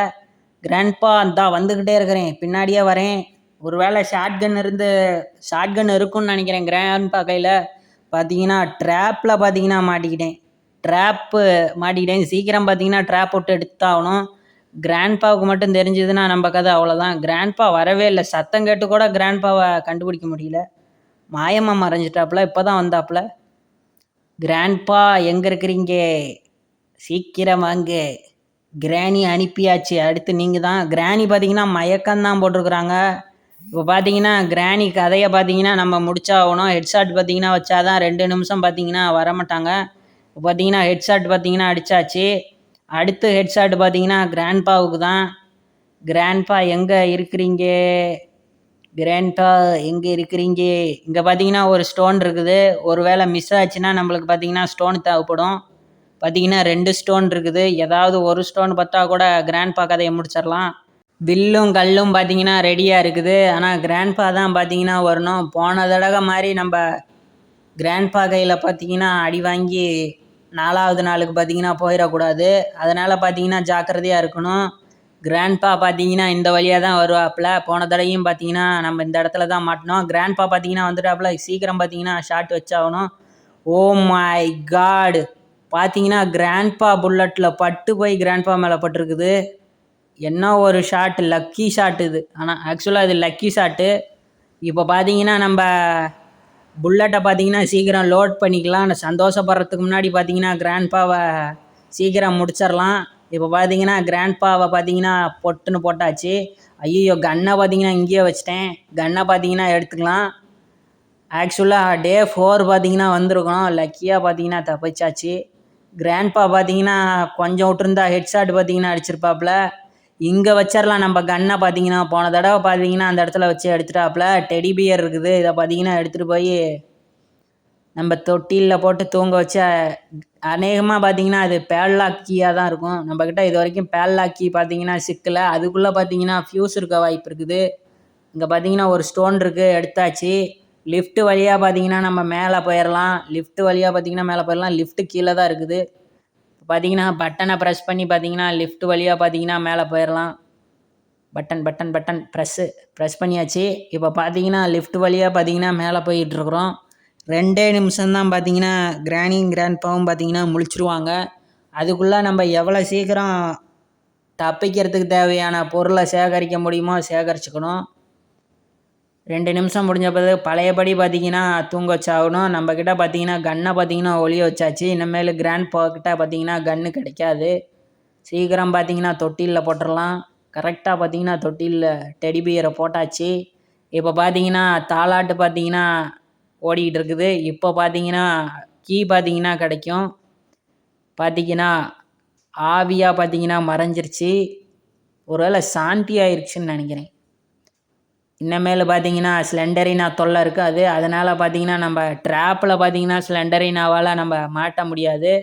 கிராண்ட்பா வந்துக்கிட்டே இருக்கிறேன், பின்னாடியே வரேன். ஒரு வேளை ஷார்ட் கன் இருக்குன்னு நினைக்கிறேன் கிராண்ட்பா கையில். பார்த்தீங்கன்னா ட்ராப்பில் பார்த்தீங்கன்னா மாட்டிக்கிட்டேன். சீக்கிரம் பார்த்தீங்கன்னா ட்ராப் விட்டு எடுத்தாகணும். கிராண்ட்பாவுக்கு மட்டும் தெரிஞ்சதுன்னா நம்ம கதை அவ்வளோதான். கிராண்ட்பா வரவே இல்லை. சத்தம் கேட்டு கூட கிராண்ட்பாவை கண்டுபிடிக்க முடியல. மாயமாக மறைஞ்சிட்டாப்புல. இப்போ தான் வந்தாப்புல. கிராண்ட்பா எங்கே இருக்கிறீங்க? சீக்கிரம் வாங்க. கிராணி அனுப்பியாச்சு. அடுத்து நீங்கள் தான். கிராணி பார்த்தீங்கன்னா மயக்கம்தான் போட்டிருக்குறாங்க. இப்போ பார்த்தீங்கன்னா கிராணி கதையை பார்த்தீங்கன்னா நம்ம முடிச்சாகணும். ஹெட்ஷாட் பார்த்தீங்கன்னா வச்சாதான் 2 நிமிஷம் பார்த்தீங்கன்னா வரமாட்டாங்க. இப்போ பார்த்தீங்கன்னா ஹெட்ஷாட் பார்த்தீங்கன்னா அடித்தாச்சு. அடுத்து ஹெட்ஷாட் பார்த்தீங்கன்னா கிராண்ட்பாவுக்கு தான். கிராண்ட்பா எங்கே இருக்கிறீங்க? இங்கே பார்த்தீங்கன்னா ஒரு ஸ்டோன் இருக்குது. ஒரு வேளை மிஸ் ஆச்சுன்னா நம்மளுக்கு பார்த்தீங்கன்னா ஸ்டோன் தேவைப்படும். பார்த்தீங்கன்னா 2 ஸ்டோன் இருக்குது. ஏதாவது ஒரு ஸ்டோன் பார்த்தா கூட கிராண்ட்பா கதையை முடிச்சிடலாம். வில்லும் கல்லும் பார்த்தீங்கன்னா ரெடியாக இருக்குது. ஆனால் கிராண்ட்பா தான் பார்த்தீங்கன்னா வரணும். போன தடவை மாதிரி நம்ம கிராண்ட்பா கையில் பார்த்தீங்கன்னா அடி வாங்கி 4வது நாளுக்கு பார்த்தீங்கன்னா போயிடக்கூடாது. அதனால் பார்த்தீங்கன்னா ஜாக்கிரதையாக இருக்கணும். கிராண்ட்பா பார்த்தீங்கன்னா இந்த வழியாக தான் வருவாப்புல. போன தடவையும் பார்த்தீங்கன்னா நம்ம இந்த இடத்துல தான் மாட்டினோம். கிராண்ட்பா பார்த்தீங்கன்னா வந்துட்டாப்புல. சீக்கிரம் பார்த்தீங்கன்னா ஷாட் வச்சாகணும். Oh my god! பார்த்தீங்கன்னா கிராண்ட்பா புல்லட்டில் பட்டு போய் கிராண்ட்பா மேலே பட்டிருக்குது. என்ன ஒரு ஷாட்! லக்கி ஷாட் இது. ஆனால் ஆக்சுவலாக இது லக்கி ஷாட்டு. இப்போ பார்த்தீங்கன்னா நம்ம புல்லட்டை பார்த்தீங்கன்னா சீக்கிரம் லோட் பண்ணிக்கலாம். சந்தோஷப்படுறதுக்கு முன்னாடி பார்த்தீங்கன்னா கிராண்ட்பாவை சீக்கிரம் முடிச்சிடலாம். இப்போ பார்த்தீங்கன்னா கிராண்ட்பாவை பார்த்தீங்கன்னா பொட்டுன்னு போட்டாச்சு. ஐயோ, கன்னை பார்த்தீங்கன்னா இங்கேயே வச்சிட்டேன். கன்னை பார்த்தீங்கன்னா எடுத்துக்கலாம். ஆக்சுவலாக டே 4 பார்த்தீங்கன்னா வந்திருக்கணும். லக்கியாக பார்த்தீங்கன்னா தப்பிச்சாச்சு. கிராண்ட்பா பார்த்தீங்கன்னா கொஞ்சம் விட்டுருந்தா ஹெட்ஷாட் பார்த்தீங்கன்னா அடிச்சிருப்பாப்புல. இங்கே வச்சிடலாம் நம்ம கன்னை. பார்த்தீங்கன்னா போன தடவை பார்த்தீங்கன்னா அந்த இடத்துல வச்சு எடுத்துட்டாப்புல. டெடி பியர் இருக்குது. இதை பார்த்தீங்கன்னா எடுத்துகிட்டு போய் நம்ம தொட்டிலில் போட்டு தூங்க வச்ச அநேகமாக பார்த்தீங்கன்னா அது பேட்லாக் கீயாக தான் இருக்கும். நம்மக்கிட்ட இது வரைக்கும் பேட்லாக் கீ பார்த்தீங்கன்னா சிக்கலை. அதுக்குள்ளே பார்த்தீங்கன்னா ஃப்யூஸ் இருக்க வாய்ப்பு இருக்குது. இங்கே பார்த்தீங்கன்னா ஒரு ஸ்டோன் இருக்குது, எடுத்தாச்சு. லிஃப்ட் வழியாக பார்த்தீங்கன்னா நம்ம மேலே போயிடலாம். லிஃப்ட்டு கீழே தான் இருக்குது. பார்த்தீங்கன்னா பட்டனை ப்ரெஸ் பண்ணி பார்த்தீங்கன்னா லிஃப்ட் வழியாக பார்த்தீங்கன்னா மேலே போயிடலாம். பட்டன் ப்ரெஸ் பண்ணியாச்சு. இப்போ பார்த்தீங்கன்னா லிஃப்ட் வழியாக பார்த்தீங்கன்னா மேலே போயிட்டுருக்குறோம். 2 நிமிஷம்தான் பார்த்தீங்கன்னா கிராணியும் கிராண்ட்பாவும் பார்த்தீங்கன்னா முழிச்சிருவாங்க. அதுக்குள்ளே நம்ம எவ்வளோ சீக்கிரம் தப்பிக்கிறதுக்கு தேவையான பொருளை சேகரிக்க முடியுமோ சேகரிச்சுக்கணும். 2 நிமிஷம் முடிஞ்ச பிறகு பழையபடி பார்த்தீங்கன்னா தூங்க வச்சாகணும். நம்மக்கிட்ட பார்த்தீங்கன்னா கன்னை பார்த்தீங்கன்னா ஒளிய வச்சாச்சு. இனிமேல் கிராண்ட்பா கிட்ட பார்த்தீங்கன்னா கன்று கிடைக்காது. சீக்கிரம் பார்த்தீங்கன்னா தொட்டிலில் போட்டுடலாம். கரெக்டாக பார்த்தீங்கன்னா தொட்டிலில் டெடி பியரை போட்டாச்சு. இப்போ பார்த்தீங்கன்னா தாலாட்டு பார்த்தீங்கன்னா ஓடிக்கிட்டு இருக்குது. இப்போ பார்த்தீங்கன்னா கீ பார்த்தீங்கன்னா கிடைக்கும். பார்த்தீங்கன்னா ஆவியாக பார்த்தீங்கன்னா மறைஞ்சிருச்சு. ஒருவேளை சாந்தி ஆயிடுச்சுன்னு நினைக்கிறேன். இன்னமேல் பார்த்தீங்கன்னா ஸ்லெண்டரினா தொல்லை இருக்காது. அதனால் பார்த்தீங்கன்னா நம்ம ட்ராப்பில் பார்த்தீங்கன்னா ஸ்லெண்டரினாவால் நம்ம மாட்ட முடியாது.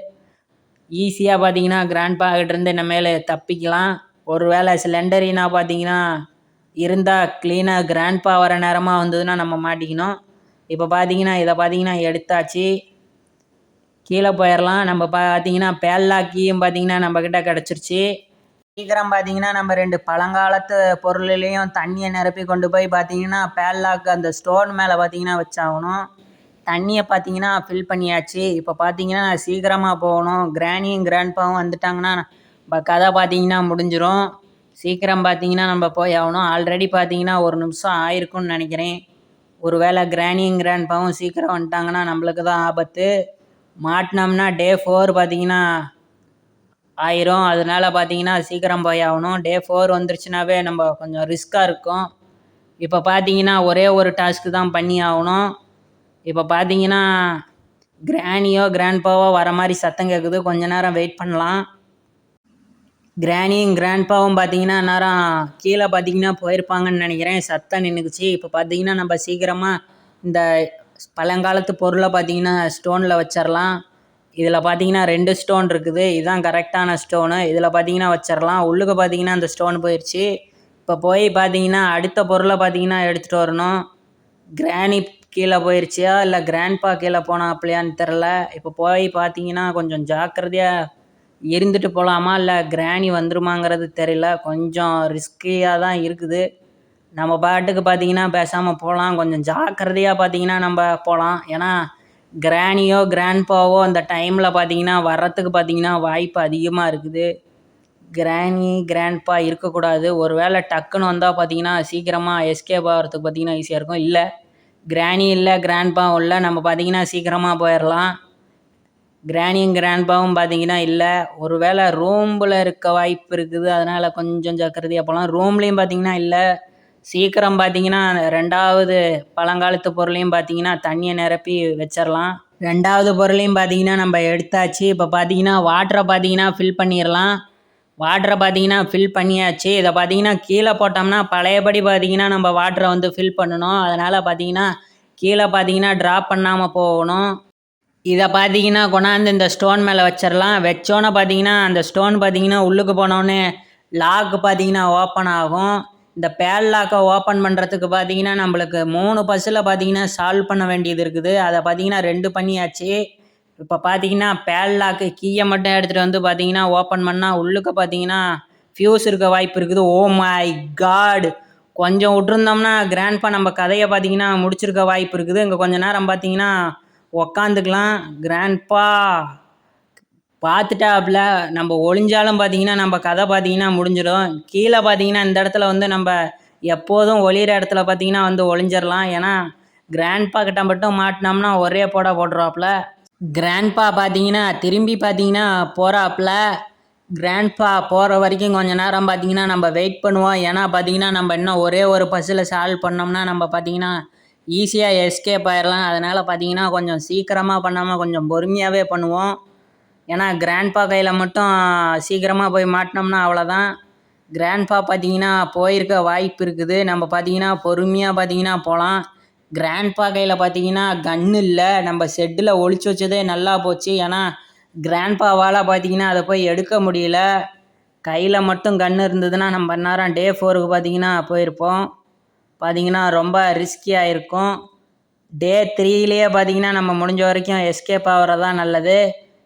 ஈஸியாக பார்த்தீங்கன்னா கிராண்ட்பா கிட்டேருந்து இன்னமேல் தப்பிக்கலாம். ஒரு வேளை ஸ்லெண்டரினா பார்த்தீங்கன்னா இருந்தால் க்ளீனாக கிராண்ட்பா வர நேரமாக வந்ததுன்னா நம்ம மாட்டிக்கணும். இப்போ பார்த்தீங்கன்னா இதை பார்த்தீங்கன்னா எடுத்தாச்சு. கீழே போயிடலாம். நம்ம பார்த்தீங்கன்னா பேல்லாக்கியும் பார்த்தீங்கன்னா நம்மக்கிட்ட கிடச்சிருச்சு. சீக்கிரம் பார்த்தீங்கன்னா நம்ம 2 பழங்காலத்து பொருள்லையும் தண்ணியை நிரப்பி கொண்டு போய் பார்த்தீங்கன்னா பேல்லாக்கு அந்த ஸ்டோன் மேலே பார்த்தீங்கன்னா வச்சாகணும். தண்ணியை பார்த்தீங்கன்னா ஃபில் பண்ணியாச்சு. இப்போ பார்த்தீங்கன்னா சீக்கிரமாக போகணும். கிராணியும் கிராண்ட்பாவும் வந்துட்டாங்கன்னா நம்ம கதை பார்த்தீங்கன்னா முடிஞ்சிடும். சீக்கிரம் பார்த்தீங்கன்னா நம்ம போய் ஆகணும். ஆல்ரெடி பார்த்தீங்கன்னா 1 நிமிஷம் ஆயிருக்கும்னு நினைக்கிறேன். ஒரு வேளை கிராணியும் கிராண்ட்பாவும் சீக்கிரம் வந்துட்டாங்கன்னா நம்மளுக்கு தான் ஆபத்து. மாட்டினோம்னா டே 4 பார்த்தீங்கன்னா ஆயிரும். அதனால பார்த்தீங்கன்னா சீக்கிரம் போய் ஆகணும். டே 4 வந்துருச்சுனாவே நம்ம கொஞ்சம் ரிஸ்க்காக இருக்கும். இப்போ பார்த்தீங்கன்னா ஒரே ஒரு டாஸ்க்கு தான் பண்ணி ஆகணும். இப்போ பார்த்தீங்கன்னா கிராணியோ கிராண்ட்பாவோ வர மாதிரி சத்தம் கேட்குது. கொஞ்ச நேரம் வெயிட் பண்ணலாம். கிராணியும் கிராண்ட்பாவும் பார்த்தீங்கன்னா நேரம் கீழே பார்த்தீங்கன்னா போயிருப்பாங்கன்னு நினைக்கிறேன். சத்தம் நின்றுக்குச்சு. இப்போ பார்த்தீங்கன்னா நம்ம சீக்கிரமாக இந்த பழங்காலத்து பொருளை பார்த்தீங்கன்னா ஸ்டோனில் வச்சிடலாம். இதில் பார்த்தீங்கன்னா 2 ஸ்டோன் இருக்குது. இதுதான் கரெக்டான ஸ்டோனு. இதில் பார்த்தீங்கன்னா வச்சிடலாம். உள்ளுக்கு பார்த்தீங்கன்னா அந்த ஸ்டோன் போயிடுச்சு. இப்போ போய் பார்த்தீங்கன்னா அடுத்த பொருளை பார்த்தீங்கன்னா எடுத்துகிட்டு வரணும். கிராணி கீழே போயிடுச்சியா இல்லை கிராண்ட்பா கீழே போனாப்லையான்னு தெரில. இப்போ போய் பார்த்தீங்கன்னா கொஞ்சம் ஜாக்கிரதையாக இருந்துட்டு போகலாமா இல்லை கிராணி வந்துருமாங்கிறது தெரியல. கொஞ்சம் ரிஸ்கியாக தான் இருக்குது. நம்ம பாட்டுக்கு பார்த்தீங்கன்னா பேசாமல் போகலாம். கொஞ்சம் ஜாக்கிரதையாக பார்த்தீங்கன்னா நம்ம போகலாம். ஏன்னா கிராணியோ கிராண்ட்பாவோ அந்த டைமில் பார்த்தீங்கன்னா வர்றதுக்கு பார்த்தீங்கன்னா வாய்ப்பு அதிகமாக இருக்குது. கிராணி கிராண்ட்பா இருக்கக்கூடாது. ஒரு வேளை டக்குன்னு வந்தால் பார்த்தீங்கன்னா சீக்கிரமாக எஸ்கேப் ஆகிறதுக்கு பார்த்தீங்கன்னா ஈஸியாக இருக்கும். இல்லை கிராணி இல்லை கிராண்ட்பாவும் இல்லை, நம்ம பார்த்தீங்கன்னா சீக்கிரமாக போயிடலாம். கிராணியும் கிராண்ட்பாவும் பார்த்தீங்கன்னா இல்லை. ஒரு வேளை ரூமில் இருக்க வாய்ப்பு இருக்குது. அதனால் கொஞ்சம் ஜாக்கிரதையாக போகலாம். ரூம்லேயும் பார்த்தீங்கன்னா இல்லை. சீக்கிரம் பார்த்தீங்கன்னா 2வது பழங்காலத்து பொருளையும் பார்த்தீங்கன்னா தண்ணியை நிரப்பி வச்சிடலாம். 2வது பொருளையும் பார்த்தீங்கன்னா நம்ம எடுத்தாச்சு. இப்போ பார்த்தீங்கன்னா வாட்டரை பார்த்தீங்கன்னா ஃபில் பண்ணிடலாம். வாட்டரை பார்த்தீங்கன்னா ஃபில் பண்ணியாச்சு. இதை பார்த்தீங்கன்னா கீழே போட்டோம்னா பழையபடி பார்த்தீங்கன்னா நம்ம வாட்டரை வந்து ஃபில் பண்ணணும். அதனால் பார்த்தீங்கன்னா கீழே பார்த்தீங்கன்னா ட்ராப் பண்ணாமல் போகணும். இதை பார்த்தீங்கன்னா கொண்டாந்து இந்த ஸ்டோன் மேலே வச்சிடலாம். வச்சோன்னே பார்த்தீங்கன்னா அந்த ஸ்டோன் பார்த்தீங்கன்னா உள்ளுக்கு போனோடனே லாக் பார்த்தீங்கன்னா ஓப்பன் ஆகும். இந்த பேல் லாக்கை ஓப்பன் பண்ணுறதுக்கு பார்த்தீங்கன்னா நம்மளுக்கு 3 பஸ்ஸில் பார்த்தீங்கன்னா சால்வ் பண்ண வேண்டியது இருக்குது. அதை பார்த்தீங்கன்னா 2 பண்ணியாச்சு. இப்போ பார்த்தீங்கன்னா பேல் லாக்கு கீயை மட்டும் எடுத்துகிட்டு வந்து பார்த்தீங்கன்னா ஓப்பன் பண்ணால் உள்ளுக்கு பார்த்தீங்கன்னா ஃபியூஸ் இருக்க வாய்ப்பு இருக்குது. Oh my god! கொஞ்சம் விட்டுருந்தோம்னா கிராண்ட்பா நம்ம கதையை பார்த்தீங்கன்னா முடிச்சிருக்க வாய்ப்பு இருக்குது. இங்கே கொஞ்சம் நேரம் பார்த்தீங்கன்னா உக்காந்துக்கலாம். கிராண்ட்பா பார்த்துட்டாப்புல. நம்ம ஒளிஞ்சாலும் பார்த்தீங்கன்னா நம்ம கதை பார்த்தீங்கன்னா முடிஞ்சிடும். கீழே பார்த்தீங்கன்னா இந்த இடத்துல வந்து நம்ம எப்போதும் ஒளிகிற இடத்துல பார்த்தீங்கன்னா வந்து ஒளிஞ்சிடலாம். ஏன்னா கிராண்ட்பா கிட்ட மட்டும் மாட்டினோம்னா ஒரே போட்டுருவாப்புல. கிராண்ட்பா பார்த்தீங்கன்னா திரும்பி பார்த்தீங்கன்னா போகிறாப்புல. கிராண்ட்பா போகிற வரைக்கும் கொஞ்சம் நேரம் பார்த்தீங்கன்னா நம்ம வெயிட் பண்ணுவோம். ஏன்னா பார்த்தீங்கன்னா நம்ம இன்னும் ஒரே ஒரு பஸ்ஸில் சால்வ் பண்ணோம்னா நம்ம பார்த்தீங்கன்னா ஈஸியாக எஸ்கேப் ஆயிடலாம். அதனால் பார்த்தீங்கன்னா கொஞ்சம் சீக்கிரமாக பண்ணாமல் கொஞ்சம் பொறுமையாகவே பண்ணுவோம். ஏன்னா கிராண்ட்பா கையில் மட்டும் சீக்கிரமாக போய் மாட்டினோம்னா அவ்வளோதான். கிராண்ட்பா பார்த்தீங்கன்னா போயிருக்க வாய்ப்பு இருக்குது. நம்ம பார்த்தீங்கன்னா பொறுமையாக பார்த்தீங்கன்னா போகலாம். கிராண்ட்பா கையில் பார்த்தீங்கன்னா கன்று இல்லை. நம்ம ஷெட்டில் ஒளிச்சு வச்சதே நல்லா போச்சு. ஏன்னா கிராண்ட்பாவால் பார்த்தீங்கன்னா அதை போய் எடுக்க முடியல. கையில் மட்டும் கன்று இருந்ததுன்னா நம்ம நேரம் டே 4க்கு பார்த்தீங்கன்னா போயிருப்போம். பார்த்தீங்கன்னா ரொம்ப ரிஸ்கியாக இருக்கும். டே 3லேயே பார்த்தீங்கன்னா நம்ம முடிஞ்ச வரைக்கும் எஸ்கேப் ஆகிறதான் நல்லது.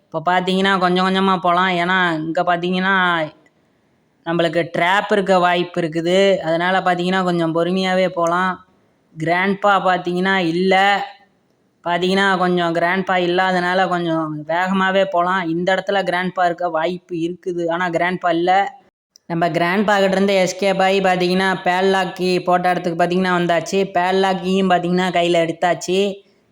இப்போ பார்த்தீங்கன்னா கொஞ்சம் கொஞ்சமாக போகலாம். ஏன்னா இங்கே பார்த்தீங்கன்னா நம்மளுக்கு ட்ராப் இருக்க வாய்ப்பு இருக்குது. அதனால் பார்த்தீங்கன்னா கொஞ்சம் பொறுமையாகவே போகலாம். கிராண்ட்பா பார்த்தீங்கன்னா இல்லை. பார்த்தீங்கன்னா கொஞ்சம் கிராண்ட்பா இல்லாதனால கொஞ்சம் வேகமாகவே போகலாம். இந்த இடத்துல கிராண்ட்பா இருக்க வாய்ப்பு இருக்குது. ஆனால் கிராண்ட்பா இல்லை. நம்ம கிராண்ட்பா கிட்டேருந்து எஸ்கேப் ஆகி பார்த்தீங்கன்னா பேல்லாக்கி போட்ட இடத்துக்கு பார்த்தீங்கன்னா வந்தாச்சு. பேல்லாக்கியும் பார்த்தீங்கன்னா கையில் எடுத்தாச்சு.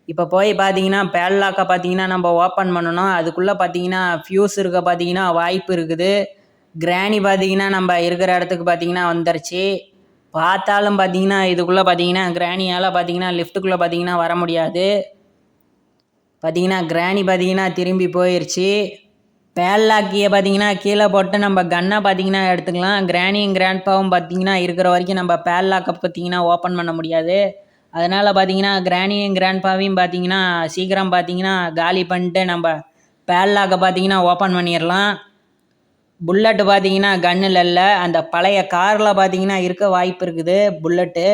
இப்போ போய் பார்த்தீங்கன்னா பேல்லாக்கை பார்த்தீங்கன்னா நம்ம ஓப்பன் பண்ணணும். அதுக்குள்ளே பார்த்தீங்கன்னா ஃபியூஸ் இருக்க பார்த்தீங்கன்னா வாய்ப்பு இருக்குது. கிராணி பார்த்தீங்கன்னா நம்ம இருக்கிற இடத்துக்கு பார்த்தீங்கன்னா வந்துருச்சு. பார்த்தாலும் பார்த்தீங்கன்னா இதுக்குள்ளே பார்த்தீங்கன்னா கிராணியால் பார்த்தீங்கன்னா லிஃப்ட்டுக்குள்ளே பார்த்தீங்கன்னா வர முடியாது. பார்த்தீங்கன்னா கிராணி பார்த்தீங்கன்னா திரும்பி போயிடுச்சு. பேல்லாக்கியை பார்த்தீங்கன்னா கீழே போட்டு நம்ம கன்னை பார்த்தீங்கன்னா எடுத்துக்கலாம். கிராணியும் கிராண்ட்பாவும் பார்த்தீங்கன்னா இருக்கிற வரைக்கும் நம்ம பேல்லாக்கை பார்த்தீங்கன்னா ஓப்பன் பண்ண முடியாது. அதனால் பார்த்தீங்கன்னா கிராணியும் கிராண்ட்பாவையும் பார்த்தீங்கன்னா சீக்கிரம் பார்த்தீங்கன்னா காலி பண்ணிட்டு நம்ம பேல்லாக்கை பார்த்தீங்கன்னா ஓப்பன் பண்ணிடலாம். புல்லட்டு பார்த்தீங்கன்னா கன்னில் இல்லை, அந்த பழைய காரில் பார்த்தீங்கன்னா இருக்க வாய்ப்பு இருக்குது புல்லட்டு.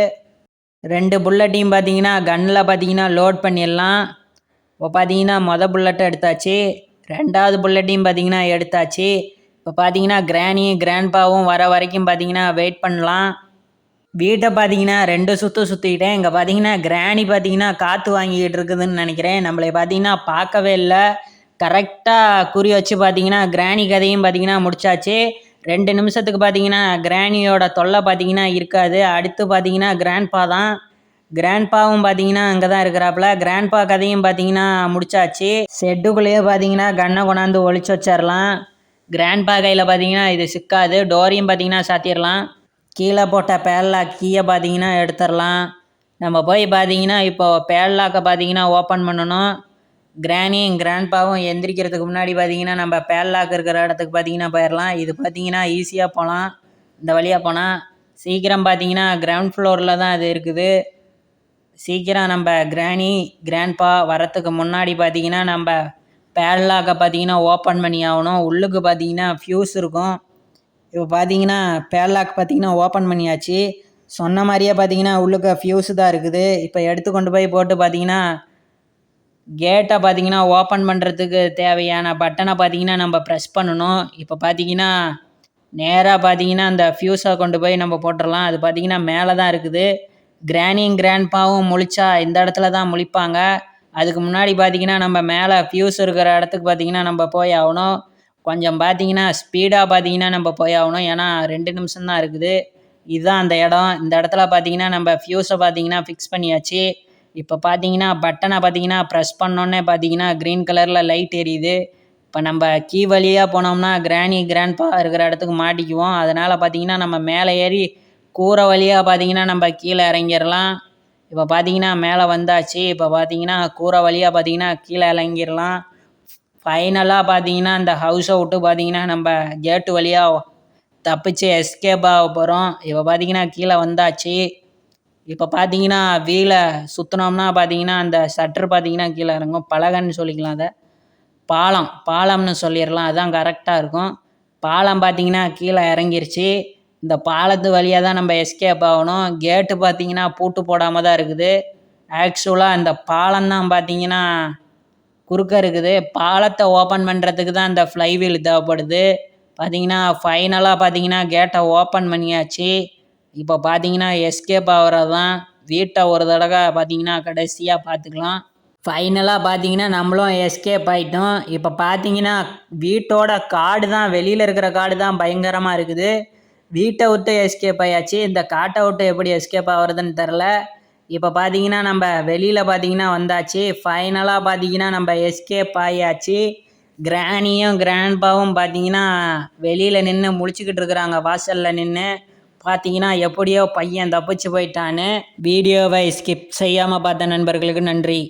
2 புல்லட்டையும் பார்த்தீங்கன்னா கன்னில் பார்த்தீங்கன்னா லோட் பண்ணிடலாம். இப்போ பார்த்தீங்கன்னா புல்லட்டை எடுத்தாச்சு, 2வது புல்லட்டையும் பார்த்தீங்கன்னா எடுத்தாச்சு. இப்போ பார்த்தீங்கன்னா கிராணியும் கிராண்ட்பாவும் வர வரைக்கும் பார்த்தீங்கன்னா வெயிட் பண்ணலாம். வீட்டை பார்த்தீங்கன்னா 2 சுற்று சுற்றிக்கிட்டேன். இங்கே பார்த்தீங்கன்னா கிராணி பார்த்தீங்கன்னா காற்று வாங்கிக்கிட்டு இருக்குதுன்னு நினைக்கிறேன். நம்மளை பார்த்தீங்கன்னா பார்க்கவே இல்லை. கரெக்டாக குறி வச்சு பார்த்தீங்கன்னா கிராணி கதையும் பார்த்தீங்கன்னா முடிச்சாச்சு. 2 நிமிஷத்துக்கு பார்த்தீங்கன்னா கிராணியோட தொல்லை பார்த்தீங்கன்னா இருக்காது. அடுத்து பார்த்தீங்கன்னா கிராண்ட்பா தான். கிராண்ட்பாவும் பார்த்தீங்கன்னா அங்கே தான் இருக்கிறாப்புல. கிராண்ட்பா கதையும் பார்த்தீங்கன்னா முடிச்சாச்சு. ஷெட்டுக்குள்ளேயே பார்த்தீங்கன்னா கன்னை கொண்டாந்து ஒளிச்சு வச்சிடலாம். கிராண்ட்பா கையில் பார்த்தீங்கன்னா இது சிக்காது. டோரையும் பார்த்தீங்கன்னா சாத்திடலாம். கீழே போட்ட பேட்லாக் கீயை பார்த்தீங்கன்னா எடுத்துடலாம். நம்ம போய் பார்த்தீங்கன்னா இப்போ பேட்லாக்கை பார்த்தீங்கன்னா ஓப்பன் பண்ணணும். கிராணியும் கிராண்ட்பாவும் எந்திரிக்கிறதுக்கு முன்னாடி பார்த்தீங்கன்னா நம்ம பேட்லாக் இருக்கிற இடத்துக்கு பார்த்தீங்கன்னா போயிடலாம். இது பார்த்தீங்கன்னா ஈஸியாக போகலாம். இந்த வழியாக போனால் சீக்கிரம் பார்த்தீங்கன்னா கிரவுண்ட் ஃப்ளோரில் தான் அது இருக்குது. சீக்கிரம் நம்ம கிராணி கிராண்ட்பா வரத்துக்கு முன்னாடி பார்த்தீங்கன்னா நம்ம பேட்லாக்கை பார்த்தீங்கன்னா ஓப்பன் பண்ணி ஆகணும். உள்ளுக்கு பார்த்தீங்கன்னா ஃப்யூஸ் இருக்கும். இப்போ பார்த்தீங்கன்னா பேட்லாக் பார்த்தீங்கன்னா ஓப்பன் பண்ணியாச்சு. சொன்ன மாதிரியே பார்த்தீங்கன்னா உள்ளுக்க ஃப்யூஸு தான் இருக்குது. இப்போ எடுத்து கொண்டு போய் போட்டு பார்த்தீங்கன்னா கேட்டை பார்த்தீங்கன்னா ஓப்பன் பண்ணுறதுக்கு தேவையான பட்டனை பார்த்தீங்கன்னா நம்ம ப்ரெஸ் பண்ணணும். இப்போ பார்த்தீங்கன்னா நேராக பார்த்தீங்கன்னா அந்த ஃப்யூஸை கொண்டு போய் நம்ம போட்டுடலாம். அது பார்த்தீங்கன்னா மேலே தான் இருக்குது. கிராணியும் கிராண்ட்பாவும் முழிச்சா இந்த இடத்துல தான் முழிப்பாங்க. அதுக்கு முன்னாடி பார்த்தீங்கன்னா நம்ம மேலே ஃப்யூஸ் இருக்கிற இடத்துக்கு பார்த்தீங்கன்னா நம்ம போய் ஆகணும். கொஞ்சம் பார்த்தீங்கன்னா ஸ்பீடாக பார்த்தீங்கன்னா நம்ம போய் ஆகணும். ஏன்னா 2 நிமிஷம் தான் இருக்குது. இதுதான் அந்த இடம். இந்த இடத்துல பார்த்தீங்கன்னா நம்ம ஃப்யூஸை பார்த்தீங்கன்னா ஃபிக்ஸ் பண்ணியாச்சு. இப்போ பார்த்தீங்கன்னா பட்டனை பார்த்தீங்கன்னா ப்ரெஸ் பண்ணோன்னே பார்த்தீங்கன்னா க்ரீன் கலரில் லைட் எரியுது. இப்போ நம்ம கீ வழியாக போனோம்னா கிராணி கிராண்ட்பா இருக்கிற இடத்துக்கு மாட்டிக்குவோம். அதனால் பார்த்தீங்கன்னா நம்ம மேலே ஏறி கூரை வழியாக பார்த்தீங்கன்னா நம்ம கீழே இறங்கிடலாம். இப்போ பார்த்தீங்கன்னா மேலே வந்தாச்சு. இப்போ பார்த்தீங்கன்னா கூரை வழியாக பார்த்தீங்கன்னா கீழே இறங்கிடலாம். ஃபைனலாக பார்த்தீங்கன்னா அந்த ஹவுஸை விட்டு பார்த்தீங்கன்னா நம்ம கேட்டு வழியாக தப்பிச்சு எஸ்கேப் ஆக போகிறோம். இப்போ பார்த்தீங்கன்னா கீழே வந்தாச்சு. இப்போ பார்த்தீங்கன்னா வீலை சுற்றினோம்னா பார்த்தீங்கன்னா அந்த ஷட்டர் பார்த்தீங்கன்னா கீழே இறங்கும். பலகைன்னு சொல்லிக்கலாம், அதை பாலம்னு சொல்லிடலாம். அதுதான் கரெக்டாக இருக்கும். பாலம் பார்த்தீங்கன்னா கீழே இறங்கிருச்சு. இந்த பாலத்து வழியாக தான் நம்ம எஸ்கேப் ஆகணும். கேட்டு பார்த்தீங்கன்னா பூட்டு போடாமல் தான் இருக்குது. ஆக்சுவலாக அந்த பாலம் தான் பார்த்தீங்கன்னா குறுக்க இருக்குது. பாலத்தை ஓப்பன் பண்ணுறதுக்கு தான் இந்த ஃப்ளைவீல் தேவைப்படுது. பார்த்தீங்கன்னா ஃபைனலாக பார்த்தீங்கன்னா கேட்டை ஓப்பன் பண்ணியாச்சு. இப்போ பார்த்தீங்கன்னா எஸ்கேப் ஆகிறது தான். வீட்டை ஒரு தடவை பார்த்தீங்கன்னா கடைசியாக பார்த்துக்கலாம். ஃபைனலாக பார்த்தீங்கன்னா நம்மளும் எஸ்கேப் ஆகிட்டோம். இப்போ பார்த்தீங்கன்னா வீட்டோட காடு தான், வெளியில் இருக்கிற காடு தான் பயங்கரமாக இருக்குது. வீட்டை விட்டு எஸ்கேப் ஆயாச்சு. இந்த காட்டை விட்டு எப்படி எஸ்கேப் ஆகிறதுன்னு தெரில. இப்போ பார்த்தீங்கன்னா நம்ம வெளியில் பார்த்தீங்கன்னா வந்தாச்சு. ஃபைனலாக பார்த்தீங்கன்னா நம்ம எஸ்கேப் ஆயாச்சு. கிராணியும் கிராண்ட்பாவும் பார்த்தீங்கன்னா வெளியில் நின்று முழிச்சுக்கிட்டு இருக்கிறாங்க வாசலில் நின்று. பார்த்தீங்கன்னா எப்படியோ பையன் தப்பிச்சு போயிட்டான்னு. வீடியோவை ஸ்கிப் செய்யாமல் பார்த்த நண்பர்களுக்கு நன்றி.